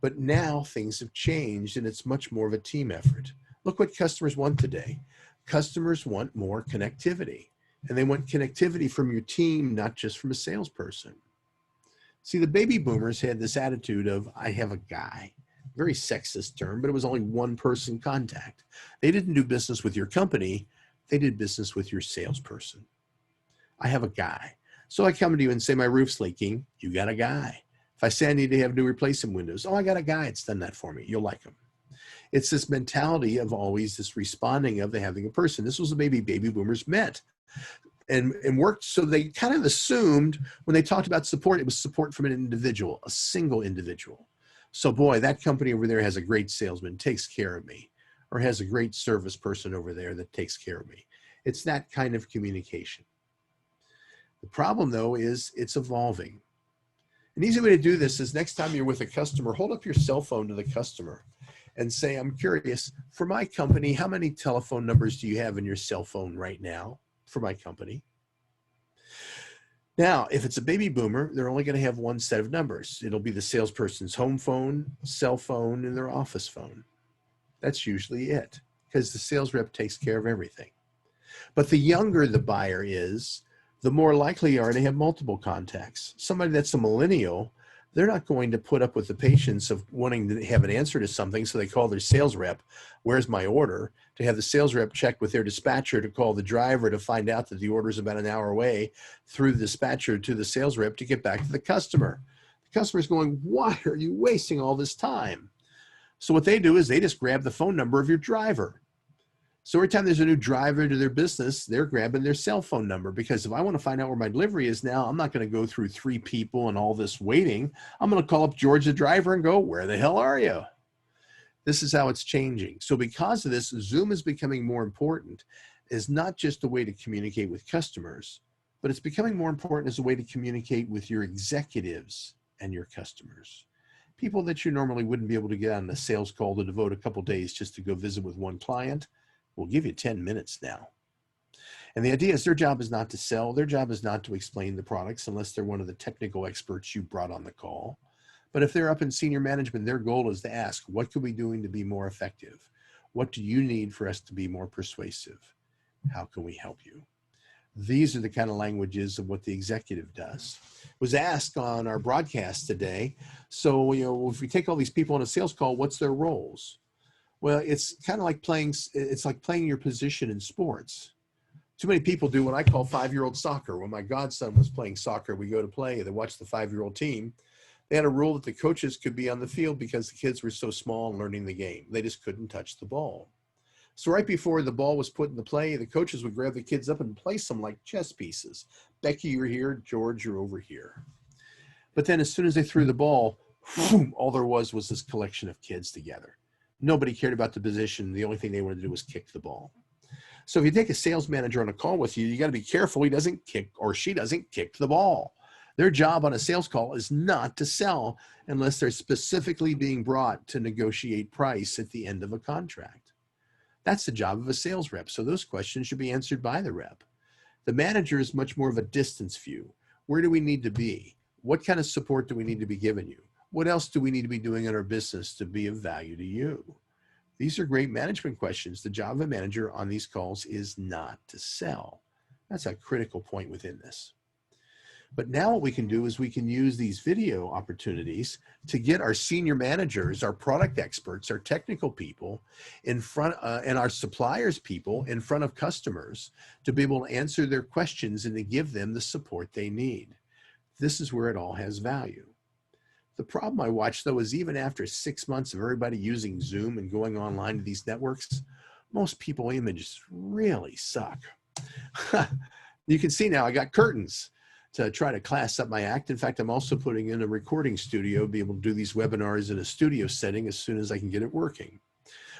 But now things have changed, and it's much more of a team effort. Look what customers want today. Customers want more connectivity, and they want connectivity from your team, not just from a salesperson. See, the baby boomers had this attitude of, I have a guy. Very sexist term, but it was only one person contact. They didn't do business with your company. They did business with your salesperson. I have a guy. So I come to you and say, my roof's leaking. You got a guy. If I say I need to have new replacement windows, oh, I got a guy. It's done that for me. You'll like him. It's this mentality of always this responding of the having a person. This was the baby boomers met and worked. So they kind of assumed when they talked about support, it was support from an individual, a single individual. So boy, that company over there has a great salesman, takes care of me, or has a great service person over there that takes care of me. It's that kind of communication. The problem though is it's evolving. An easy way to do this is next time you're with a customer, hold up your cell phone to the customer and say, I'm curious, for my company, how many telephone numbers do you have in your cell phone right now for my company? Now, if it's a baby boomer, they're only going to have one set of numbers. It'll be the salesperson's home phone, cell phone, and their office phone. That's usually it, because the sales rep takes care of everything. But the younger the buyer is, the more likely you are to have multiple contacts. Somebody that's a millennial, they're not going to put up with the patience of wanting to have an answer to something, so they call their sales rep, where's my order, to have the sales rep check with their dispatcher to call the driver to find out that the order is about an hour away, through the dispatcher to the sales rep to get back to the customer. The customer's going, why are you wasting all this time? So what they do is they just grab the phone number of your driver. So every time there's a new driver to their business, they're grabbing their cell phone number, because if I want to find out where my delivery is now, I'm not going to go through 3 people and all this waiting. I'm going to call up George the driver and go, where the hell are you? This is how it's changing. So because of this, Zoom is becoming more important as not just a way to communicate with customers, but it's becoming more important as a way to communicate with your executives and your customers. People that you normally wouldn't be able to get on a sales call to devote a couple days just to go visit with one client. We'll give you 10 minutes now. And the idea is their job is not to sell. Their job is not to explain the products unless they're one of the technical experts you brought on the call. But if they're up in senior management, their goal is to ask, what could we be doing to be more effective? What do you need for us to be more persuasive? How can we help you? These are the kind of languages of what the executive does. Was asked on our broadcast today. So, if we take all these people on a sales call, what's their roles? Well, it's kind of like playing your position in sports. Too many people do what I call 5-year-old soccer. When my godson was playing soccer, we go to play, they watch the 5-year-old team. They had a rule that the coaches could be on the field because the kids were so small and learning the game. They just couldn't touch the ball. So right before the ball was put into play, the coaches would grab the kids up and place them like chess pieces. Becky, you're here. George, you're over here. But then as soon as they threw the ball, boom, all there was this collection of kids together. Nobody cared about the position. The only thing they wanted to do was kick the ball. So if you take a sales manager on a call with you, you got to be careful he doesn't kick or she doesn't kick the ball. Their job on a sales call is not to sell unless they're specifically being brought to negotiate price at the end of a contract. That's the job of a sales rep. So those questions should be answered by the rep. The manager is much more of a distance view. Where do we need to be? What kind of support do we need to be giving you? What else do we need to be doing in our business to be of value to you? These are great management questions. The job of a manager on these calls is not to sell. That's a critical point within this. But now what we can do is we can use these video opportunities to get our senior managers, our product experts, our technical people in front, and our suppliers people in front of customers to be able to answer their questions and to give them the support they need. This is where it all has value. The problem I watch, though, is even after 6 months of everybody using Zoom and going online to these networks, most people images really suck. You can see now I got curtains to try to class up my act. In fact, I'm also putting in a recording studio, be able to do these webinars in a studio setting as soon as I can get it working.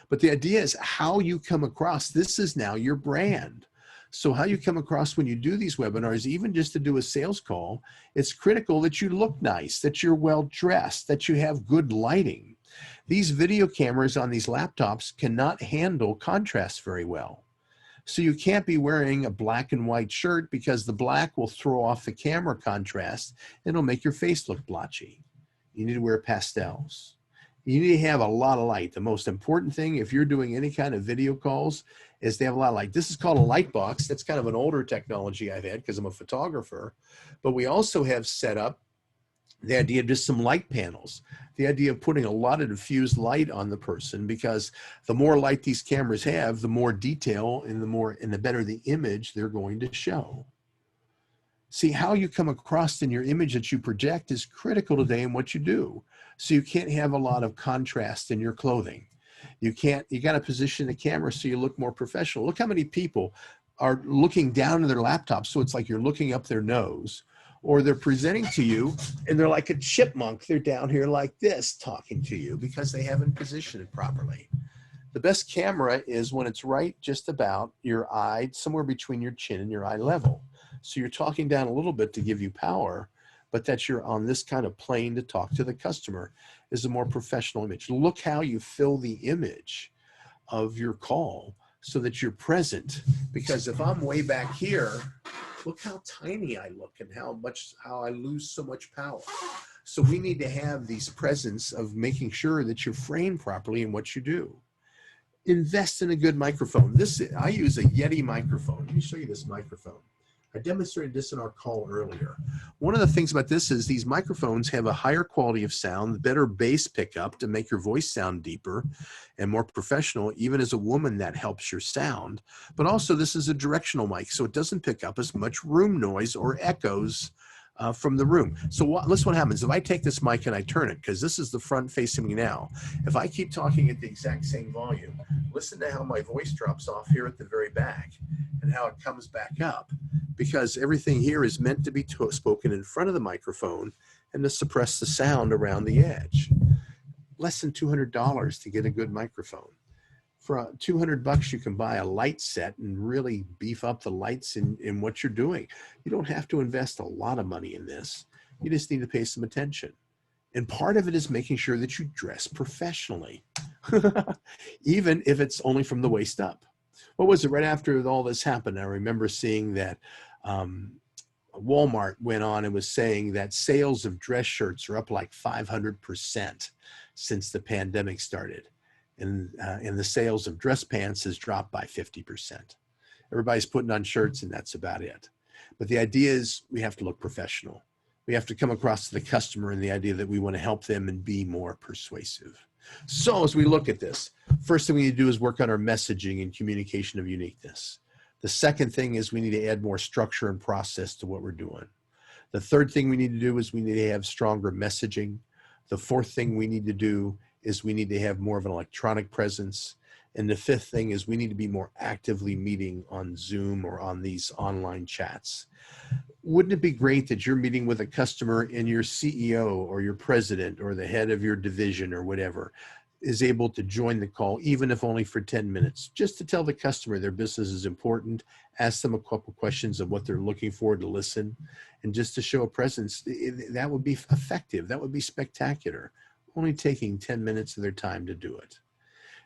But the idea is how you come across. This is now your brand. So how you come across when you do these webinars, even just to do a sales call, it's critical that you look nice, that you're well dressed, that you have good lighting. These video cameras on these laptops cannot handle contrast very well. So you can't be wearing a black and white shirt because the black will throw off the camera contrast and it'll make your face look blotchy. You need to wear pastels. You need to have a lot of light. The most important thing, if you're doing any kind of video calls, is to have a lot of light. This is called a light box. That's kind of an older technology I've had because I'm a photographer. But we also have set up the idea of just some light panels, the idea of putting a lot of diffused light on the person, because the more light these cameras have, the more detail and the better the image they're going to show. See, how you come across in your image that you project is critical today in what you do. So you can't have a lot of contrast in your clothing. You got to position the camera so you look more professional. Look how many people are looking down at their laptops. So it's like you're looking up their nose, or they're presenting to you and they're like a chipmunk. They're down here like this talking to you because they haven't positioned it properly. The best camera is when it's right just about your eye, somewhere between your chin and your eye level. So you're talking down a little bit to give you power, but that you're on this kind of plane to talk to the customer is a more professional image. Look how you fill the image of your call so that you're present. Because if I'm way back here look how tiny I look and how I lose so much power. So we need to have these presence of making sure that you're framed properly in what you do. Invest in a good microphone. I use a Yeti microphone. Let me show you this microphone. I demonstrated this in our call earlier. One of the things about this is these microphones have a higher quality of sound, better bass pickup to make your voice sound deeper and more professional. Even as a woman, that helps your sound. But also, this is a directional mic, so it doesn't pick up as much room noise or echoes from the room. So listen what happens. If I take this mic and I turn it, because this is the front facing me now, if I keep talking at the exact same volume, listen to how my voice drops off here at the very back and how it comes back up, because everything here is meant to be spoken in front of the microphone and to suppress the sound around the edge. Less than $200 to get a good microphone. For $200, you can buy a light set and really beef up the lights in what you're doing. You don't have to invest a lot of money in this. You just need to pay some attention. And part of it is making sure that you dress professionally, even if it's only from the waist up. What was it right after all this happened? I remember seeing that Walmart went on and was saying that sales of dress shirts are up like 500% since the pandemic started. And the sales of dress pants has dropped by 50%. Everybody's putting on shirts and that's about it. But the idea is we have to look professional. We have to come across to the customer and the idea that we want to help them and be more persuasive. So as we look at this, first thing we need to do is work on our messaging and communication of uniqueness. The second thing is we need to add more structure and process to what we're doing. The third thing we need to do is we need to have stronger messaging. The fourth thing we need to do is we need to have more of an electronic presence. And the fifth thing is we need to be more actively meeting on Zoom or on these online chats. Wouldn't it be great that you're meeting with a customer and your CEO or your president or the head of your division or whatever is able to join the call, even if only for 10 minutes, just to tell the customer their business is important, ask them a couple questions of what they're looking for to listen, and just to show a presence. That would be effective. That would be spectacular. Only taking 10 minutes of their time to do it.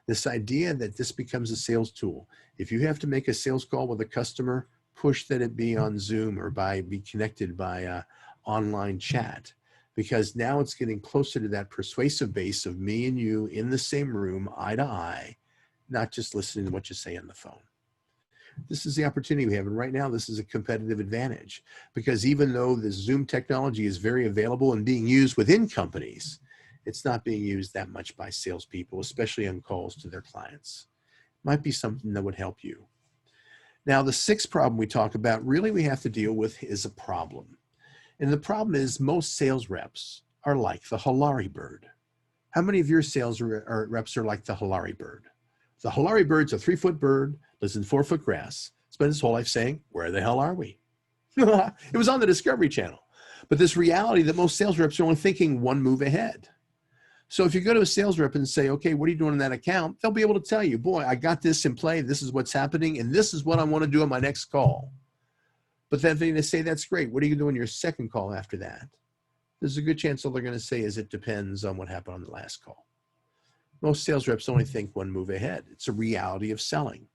This idea that this becomes a sales tool. If you have to make a sales call with a customer, push that it be on Zoom or be connected by online chat, because now it's getting closer to that persuasive base of me and you in the same room, eye to eye, not just listening to what you say on the phone. This is the opportunity we have. And right now, this is a competitive advantage, because even though the Zoom technology is very available and being used within companies, it's not being used that much by salespeople, especially on calls to their clients. Might be something that would help you. Now, the sixth problem we talk about, really we have to deal with is a problem. And the problem is most sales reps are like the Hilari bird. How many of your sales reps are like the Hilari bird? The Hilari bird's a 3-foot bird, lives in 4-foot grass, spent his whole life saying, where the hell are we? It was on the Discovery Channel. But this reality that most sales reps are only thinking one move ahead. So if you go to a sales rep and say, okay, what are you doing in that account? They'll be able to tell you, boy, I got this in play. This is what's happening. And this is what I want to do on my next call. But then they say, that's great. What are you doing your second call after that? There's a good chance all they're going to say is it depends on what happened on the last call. Most sales reps only think one move ahead. It's a reality of selling.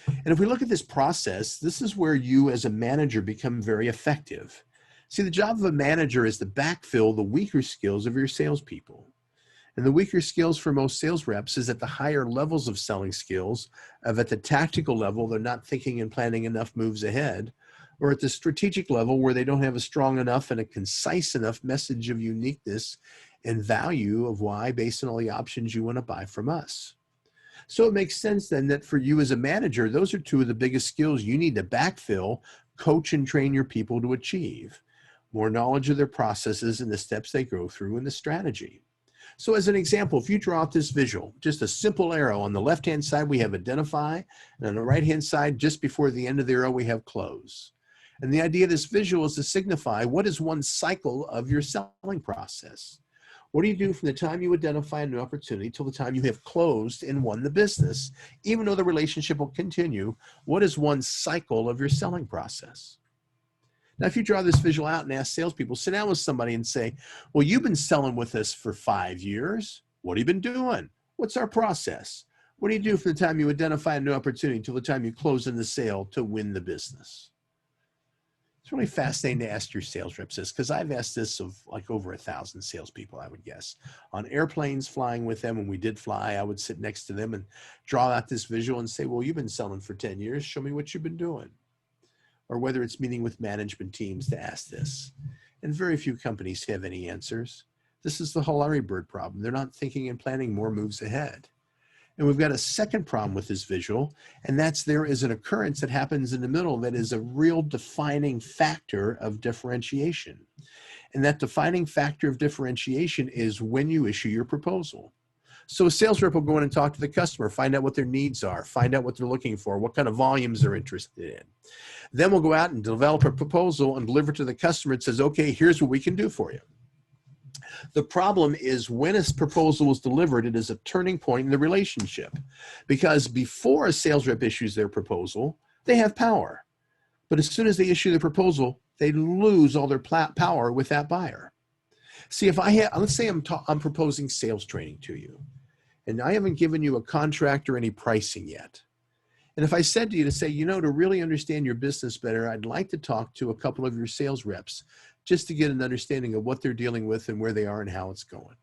And if we look at this process, this is where you as a manager become very effective. See, the job of a manager is to backfill the weaker skills of your salespeople. And the weaker skills for most sales reps is at the higher levels of selling skills, of at the tactical level, they're not thinking and planning enough moves ahead, or at the strategic level where they don't have a strong enough and a concise enough message of uniqueness and value of why based on all the options you want to buy from us. So it makes sense then that for you as a manager, those are two of the biggest skills you need to backfill, coach and train your people to achieve. More knowledge of their processes and the steps they go through and the strategy. So as an example, if you draw out this visual, just a simple arrow, on the left-hand side, we have identify, and on the right-hand side, just before the end of the arrow, we have close. And the idea of this visual is to signify what is one cycle of your selling process. What do you do from the time you identify a new opportunity till the time you have closed and won the business? Even though the relationship will continue, what is one cycle of your selling process? Now, if you draw this visual out and ask salespeople, sit down with somebody and say, well, you've been selling with us for 5 years. What have you been doing? What's our process? What do you do from the time you identify a new opportunity till the time you close in the sale to win the business? It's really fascinating to ask your sales reps this, because I've asked this of like over 1,000 salespeople, I would guess. On airplanes flying with them, when we did fly, I would sit next to them and draw out this visual and say, well, you've been selling for 10 years. Show me what you've been doing. Or whether it's meeting with management teams to ask this. And very few companies have any answers. This is the whole Larry Bird problem. They're not thinking and planning more moves ahead. And we've got a second problem with this visual, and that's there is an occurrence that happens in the middle that is a real defining factor of differentiation. And that defining factor of differentiation is when you issue your proposal. So a sales rep will go in and talk to the customer, find out what their needs are, find out what they're looking for, what kind of volumes they're interested in. Then we'll go out and develop a proposal and deliver it to the customer. It says, okay, here's what we can do for you. The problem is when a proposal is delivered, it is a turning point in the relationship, because before a sales rep issues their proposal, they have power. But as soon as they issue the proposal, they lose all their power with that buyer. See, if I have, let's say I'm proposing sales training to you, and I haven't given you a contract or any pricing yet. And if I said to you to say, you know, to really understand your business better, I'd like to talk to a couple of your sales reps just to get an understanding of what they're dealing with and where they are and how it's going.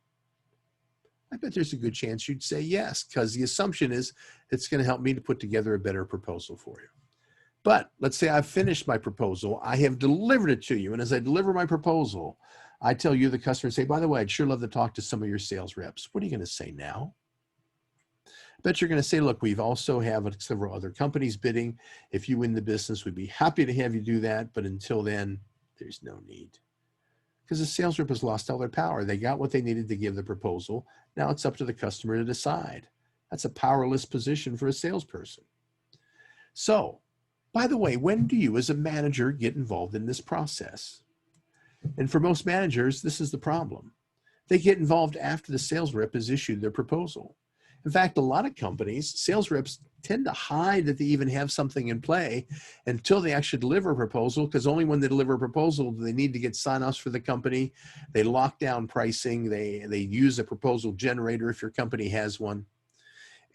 I bet there's a good chance you'd say yes, because the assumption is it's going to help me to put together a better proposal for you. But let's say I've finished my proposal. I have delivered it to you. And as I deliver my proposal, I tell you, the customer, say, by the way, I'd sure love to talk to some of your sales reps. What are you going to say now? I bet you're going to say, look, we've also have several other companies bidding. If you win the business, we'd be happy to have you do that. But until then, there's no need. Because the sales rep has lost all their power. They got what they needed to give the proposal. Now it's up to the customer to decide. That's a powerless position for a salesperson. So, by the way, when do you as a manager get involved in this process? And for most managers, this is the problem. They get involved after the sales rep has issued their proposal. In fact, a lot of companies, sales reps tend to hide that they even have something in play until they actually deliver a proposal, because only when they deliver a proposal do they need to get sign-offs for the company. They lock down pricing. They use a proposal generator if your company has one,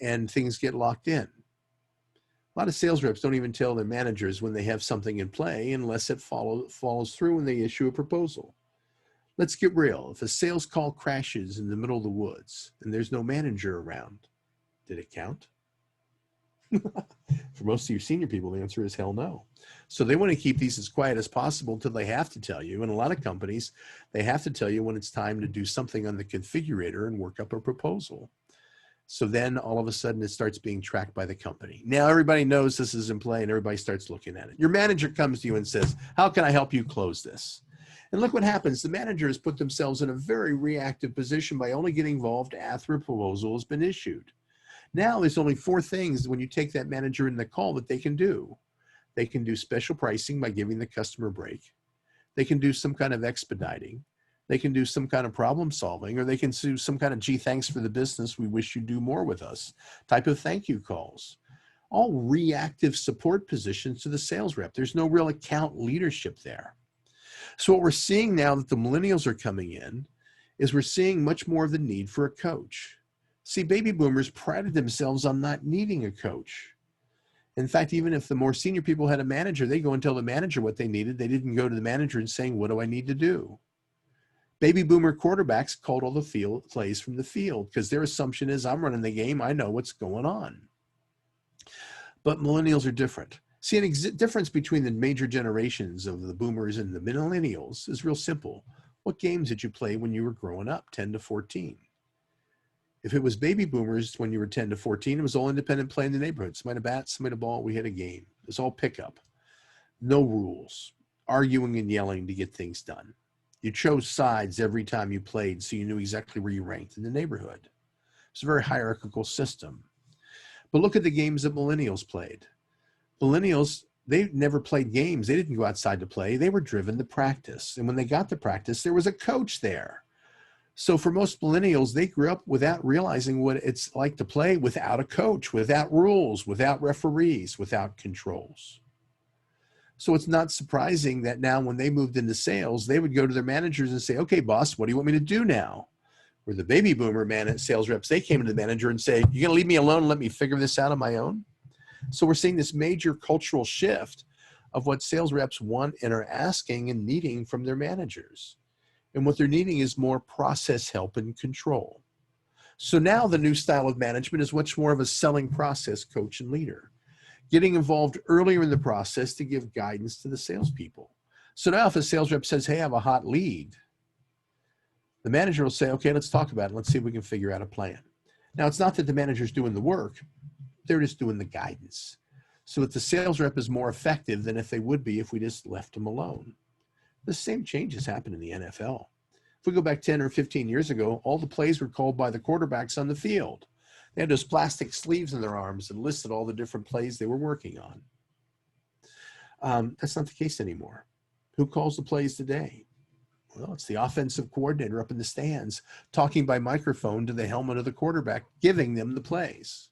and things get locked in. A lot of sales reps don't even tell their managers when they have something in play unless it follows through when they issue a proposal. Let's get real. If a sales call crashes in the middle of the woods and there's no manager around, did it count? For most of your senior people, the answer is hell no. So they want to keep these as quiet as possible until they have to tell you. And a lot of companies, they have to tell you when it's time to do something on the configurator and work up a proposal. So then all of a sudden it starts being tracked by the company. Now everybody knows this is in play and everybody starts looking at it. Your manager comes to you and says, how can I help you close this? And look what happens. The manager has put themselves in a very reactive position by only getting involved after a proposal has been issued. Now there's only 4 things when you take that manager in the call that they can do. They can do special pricing by giving the customer a break. They can do some kind of expediting. They can do some kind of problem solving, or they can do some kind of, gee, thanks for the business, we wish you'd do more with us type of thank you calls. All reactive support positions to the sales rep. There's no real account leadership there. So what we're seeing now that the millennials are coming in is we're seeing much more of the need for a coach. See, baby boomers prided themselves on not needing a coach. In fact, even if the more senior people had a manager, they go and tell the manager what they needed. They didn't go to the manager and saying, what do I need to do? Baby boomer quarterbacks called all the field plays from the field because their assumption is I'm running the game. I know what's going on. But millennials are different. See, an difference between the major generations of the boomers and the millennials is real simple. What games did you play when you were growing up, 10 to 14? If it was baby boomers when you were 10 to 14, it was all independent play in the neighborhood. Somebody had a bat, somebody had a ball, we had a game. It was all pickup. No rules, arguing and yelling to get things done. You chose sides every time you played, so you knew exactly where you ranked in the neighborhood. It's a very hierarchical system. But look at the games that millennials played. Millennials, they never played games. They didn't go outside to play. They were driven to practice. And when they got to practice, there was a coach there. So for most millennials, they grew up without realizing what it's like to play without a coach, without rules, without referees, without controls. So it's not surprising that now when they moved into sales, they would go to their managers and say, okay, boss, what do you want me to do now? Where the baby boomer sales reps, they came to the manager and say, you're going to leave me alone and let me figure this out on my own? So we're seeing this major cultural shift of what sales reps want and are asking and needing from their managers. And what they're needing is more process help and control. So now the new style of management is much more of a selling process coach and leader, getting involved earlier in the process to give guidance to the salespeople. So now if a sales rep says, hey, I have a hot lead, the manager will say, okay, let's talk about it. Let's see if we can figure out a plan. Now, it's not that the manager's doing the work. They're just doing the guidance. So that the sales rep is more effective than if they would be if we just left them alone. The same changes happen in the NFL. If we go back 10 or 15 years ago, all the plays were called by the quarterbacks on the field. They had those plastic sleeves in their arms that listed all the different plays they were working on. That's not the case anymore. Who calls the plays today? Well, it's the offensive coordinator up in the stands talking by microphone to the helmet of the quarterback, giving them the plays.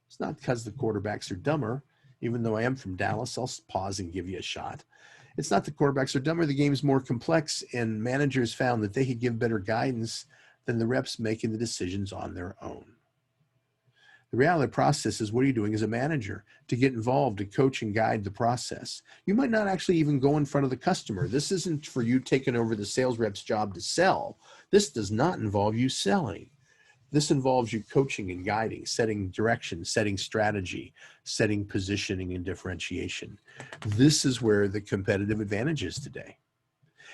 It's not because the quarterbacks are dumber, even though I am from Dallas. I'll pause and give you a shot. It's not the quarterbacks are dumber. The game's more complex, and managers found that they could give better guidance than the reps making the decisions on their own. The reality of the process is, what are you doing as a manager to get involved, to coach and guide the process? You might not actually even go in front of the customer. This isn't for you taking over the sales rep's job to sell. This does not involve you selling. This involves you coaching and guiding, setting direction, setting strategy, setting positioning and differentiation. This is where the competitive advantage is today.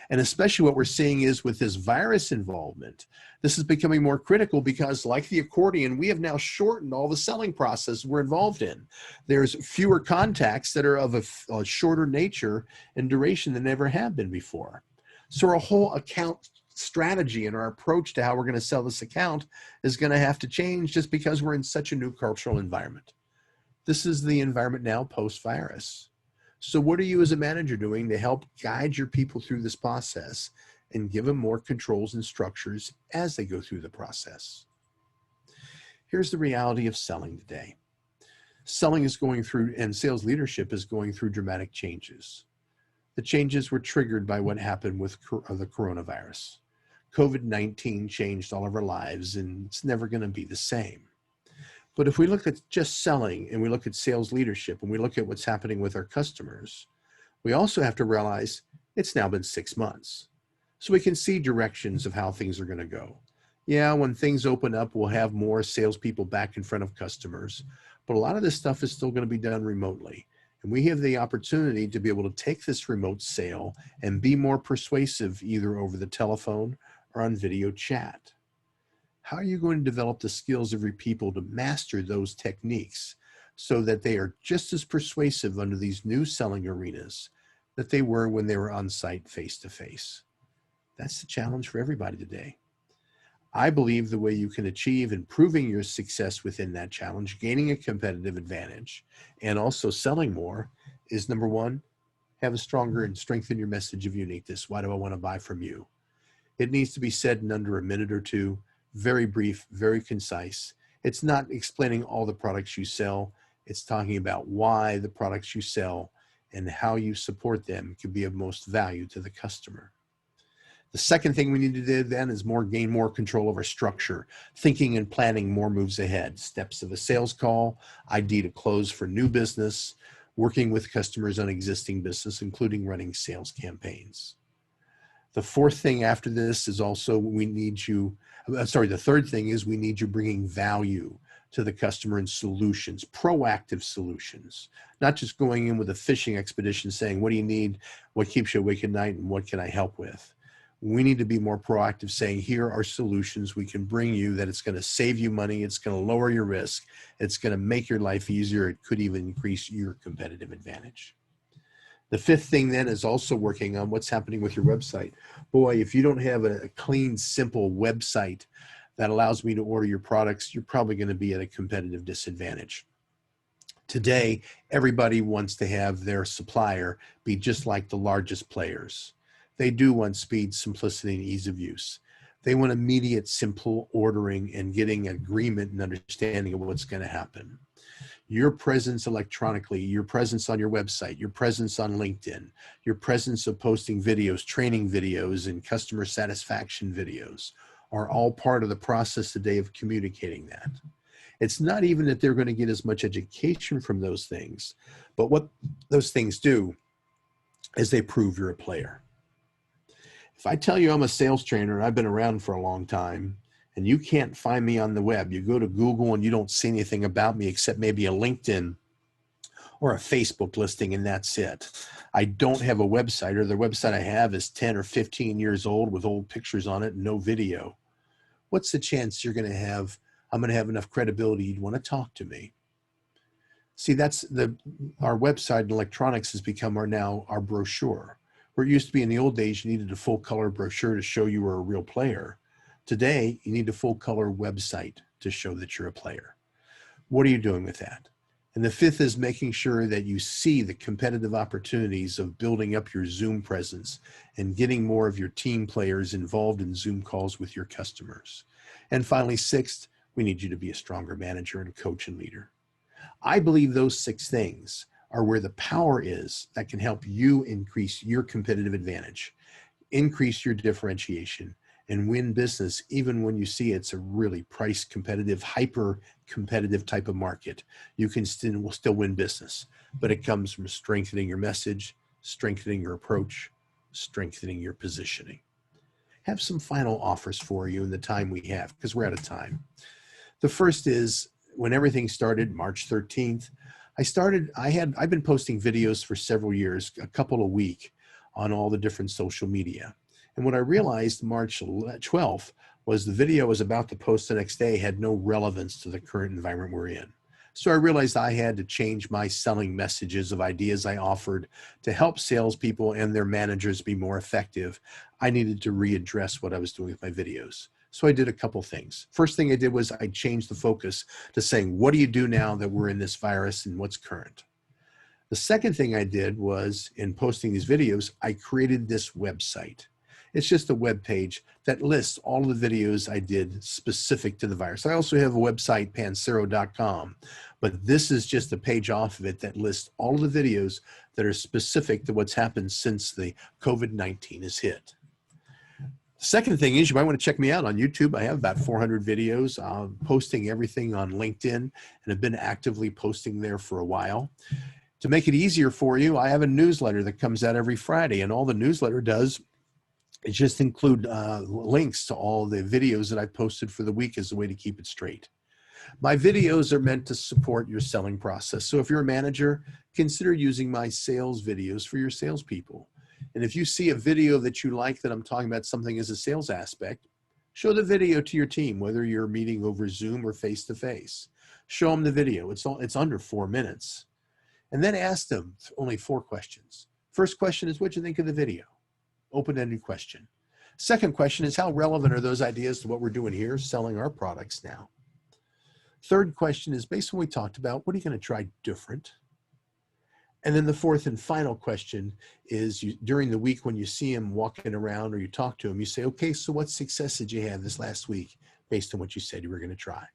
And especially what we're seeing is with this virus involvement, this is becoming more critical because, like the accordion, we have now shortened all the selling process we're involved in. There's fewer contacts that are of a shorter nature and duration than ever have been before. So our whole account strategy and our approach to how we're going to sell this account is going to have to change just because we're in such a new cultural environment. This is the environment now post-virus. So what are you as a manager doing to help guide your people through this process and give them more controls and structures as they go through the process? Here's the reality of selling today. Selling is going through, and sales leadership is going through dramatic changes. The changes were triggered by what happened with the coronavirus. COVID-19 changed all of our lives, and it's never going to be the same. But if we look at just selling and we look at sales leadership and we look at what's happening with our customers, we also have to realize it's now been 6 months. So we can see directions of how things are going to go. Yeah, when things open up, we'll have more salespeople back in front of customers, but a lot of this stuff is still going to be done remotely. And we have the opportunity to be able to take this remote sale and be more persuasive either over the telephone or on video chat. How are you going to develop the skills of your people to master those techniques so that they are just as persuasive under these new selling arenas that they were when they were on site face-to-face? That's the challenge for everybody today. I believe the way you can achieve improving your success within that challenge, gaining a competitive advantage, and also selling more is, number one, have a stronger and strengthen your message of uniqueness. Why do I want to buy from you? It needs to be said in under a minute or two. Very brief, very concise. It's not explaining all the products you sell. It's talking about why the products you sell and how you support them can be of most value to the customer. The second thing we need to do then is gain more control over structure, thinking and planning more moves ahead, steps of a sales call, ID to close for new business, working with customers on existing business, including running sales campaigns. The fourth thing after this is also the third thing is we need you bringing value to the customer and solutions, proactive solutions, not just going in with a fishing expedition saying, what do you need? What keeps you awake at night? And what can I help with? We need to be more proactive, saying, here are solutions we can bring you that it's going to save you money. It's going to lower your risk. It's going to make your life easier. It could even increase your competitive advantage. The fifth thing then is also working on what's happening with your website. Boy, if you don't have a clean, simple website that allows me to order your products, you're probably going to be at a competitive disadvantage. Today, everybody wants to have their supplier be just like the largest players. They do want speed, simplicity, and ease of use. They want immediate, simple ordering and getting agreement and understanding of what's going to happen. Your presence electronically, your presence on your website, your presence on LinkedIn, your presence of posting videos, training videos, and customer satisfaction videos are all part of the process today of communicating that. It's not even that they're going to get as much education from those things, but what those things do as they prove you're a player. If I tell you I'm a sales trainer and I've been around for a long time, and you can't find me on the web, you go to Google and you don't see anything about me except maybe a LinkedIn or a Facebook listing, and that's it. I don't have a website, or the website I have is 10 or 15 years old with old pictures on it and no video. What's the chance I'm going to have enough credibility you'd want to talk to me? See, our website and electronics has become our brochure. Where it used to be in the old days, you needed a full color brochure to show you were a real player. Today, you need a full color website to show that you're a player. What are you doing with that? And the fifth is making sure that you see the competitive opportunities of building up your Zoom presence and getting more of your team players involved in Zoom calls with your customers. And finally, sixth, we need you to be a stronger manager and coach and leader. I believe those 6 things are where the power is that can help you increase your competitive advantage, increase your differentiation, and win business even when you see it's a really price competitive, hyper competitive type of market. You can still win business, but it comes from strengthening your message, strengthening your approach, strengthening your positioning. Have some final offers for you in the time we have, because we're out of time. The first is, when everything started, March 13th, I've been posting videos for several years, a couple a week, on all the different social media. And what I realized March 12th was the video I was about to post the next day had no relevance to the current environment we're in. So I realized I had to change my selling messages of ideas I offered to help salespeople and their managers be more effective. I needed to readdress what I was doing with my videos. So I did a couple things. First thing I did was I changed the focus to saying, what do you do now that we're in this virus and what's current? The second thing I did was, in posting these videos, I created this website. It's just a web page that lists all of the videos I did specific to the virus. I also have a website, Pancero.com, but this is just a page off of it that lists all of the videos that are specific to what's happened since the COVID-19 has hit. The second thing is, you might want to check me out on YouTube. I have about 400 videos. I'm posting everything on LinkedIn and have been actively posting there for a while. To make it easier for you, I have a newsletter that comes out every Friday, and all the newsletter does is just include links to all the videos that I posted for the week as a way to keep it straight. My videos are meant to support your selling process. So if you're a manager, consider using my sales videos for your salespeople. And if you see a video that you like that I'm talking about something as a sales aspect, show the video to your team, whether you're meeting over Zoom or face-to-face. Show them the video. It's under 4 minutes. And then ask them only 4 questions. First question is, what do you think of the video? Open-ended question. Second question is, how relevant are those ideas to what we're doing here, selling our products now? Third question is, based on what we talked about, what are you going to try different? And then the fourth and final question is, during the week when you see him walking around or you talk to him, you say, okay, so what success did you have this last week based on what you said you were going to try?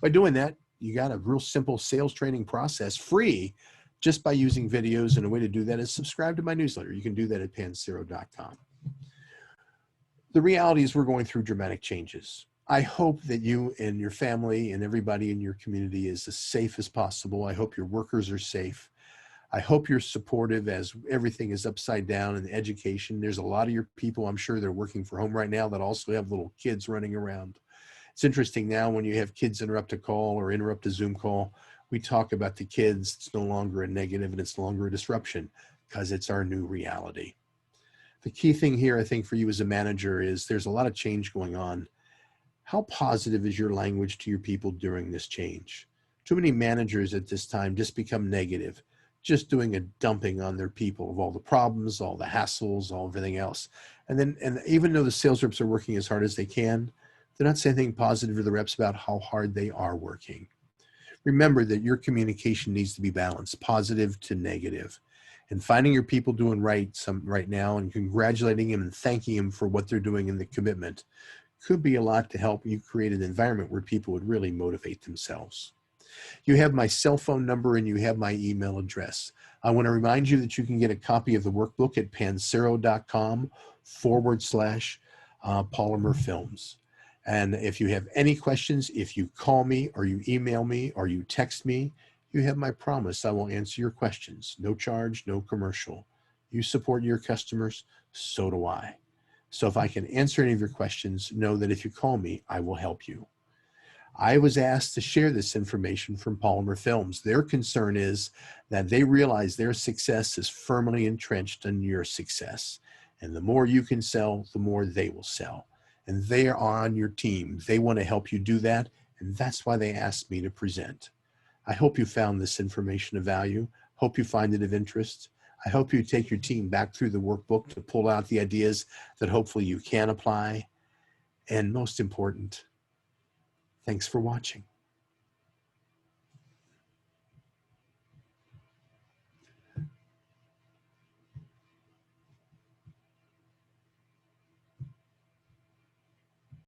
By doing that, you got a real simple sales training process, free, just by using videos. And a way to do that is subscribe to my newsletter. You can do that at Pancero.com. The reality is we're going through dramatic changes. I hope that you and your family and everybody in your community is as safe as possible. I hope your workers are safe. I hope you're supportive as everything is upside down in education. There's a lot of your people, I'm sure they're working from home right now, that also have little kids running around. It's interesting now when you have kids interrupt a call or interrupt a Zoom call, we talk about the kids. It's no longer a negative and it's no longer a disruption because it's our new reality. The key thing here, I think, for you as a manager is there's a lot of change going on. How positive is your language to your people during this change? Too many managers at this time just become negative, just doing a dumping on their people of all the problems, all the hassles, all everything else. And even though the sales reps are working as hard as they can, they're not saying anything positive to the reps about how hard they are working. Remember that your communication needs to be balanced, positive to negative. And finding your people doing right now and congratulating them and thanking them for what they're doing and the commitment could be a lot to help you create an environment where people would really motivate themselves. You have my cell phone number and you have my email address. I want to remind you that you can get a copy of the workbook at pancero.com/polymer films. And if you have any questions, if you call me or you email me or you text me, you have my promise. I will answer your questions. No charge, no commercial. You support your customers, so do I. So if I can answer any of your questions, know that if you call me, I will help you. I was asked to share this information from Polymer Films. Their concern is that they realize their success is firmly entrenched in your success. And the more you can sell, the more they will sell. And they are on your team. They want to help you do that. And that's why they asked me to present. I hope you found this information of value. Hope you find it of interest. I hope you take your team back through the workbook to pull out the ideas that hopefully you can apply. And most important, thanks for watching.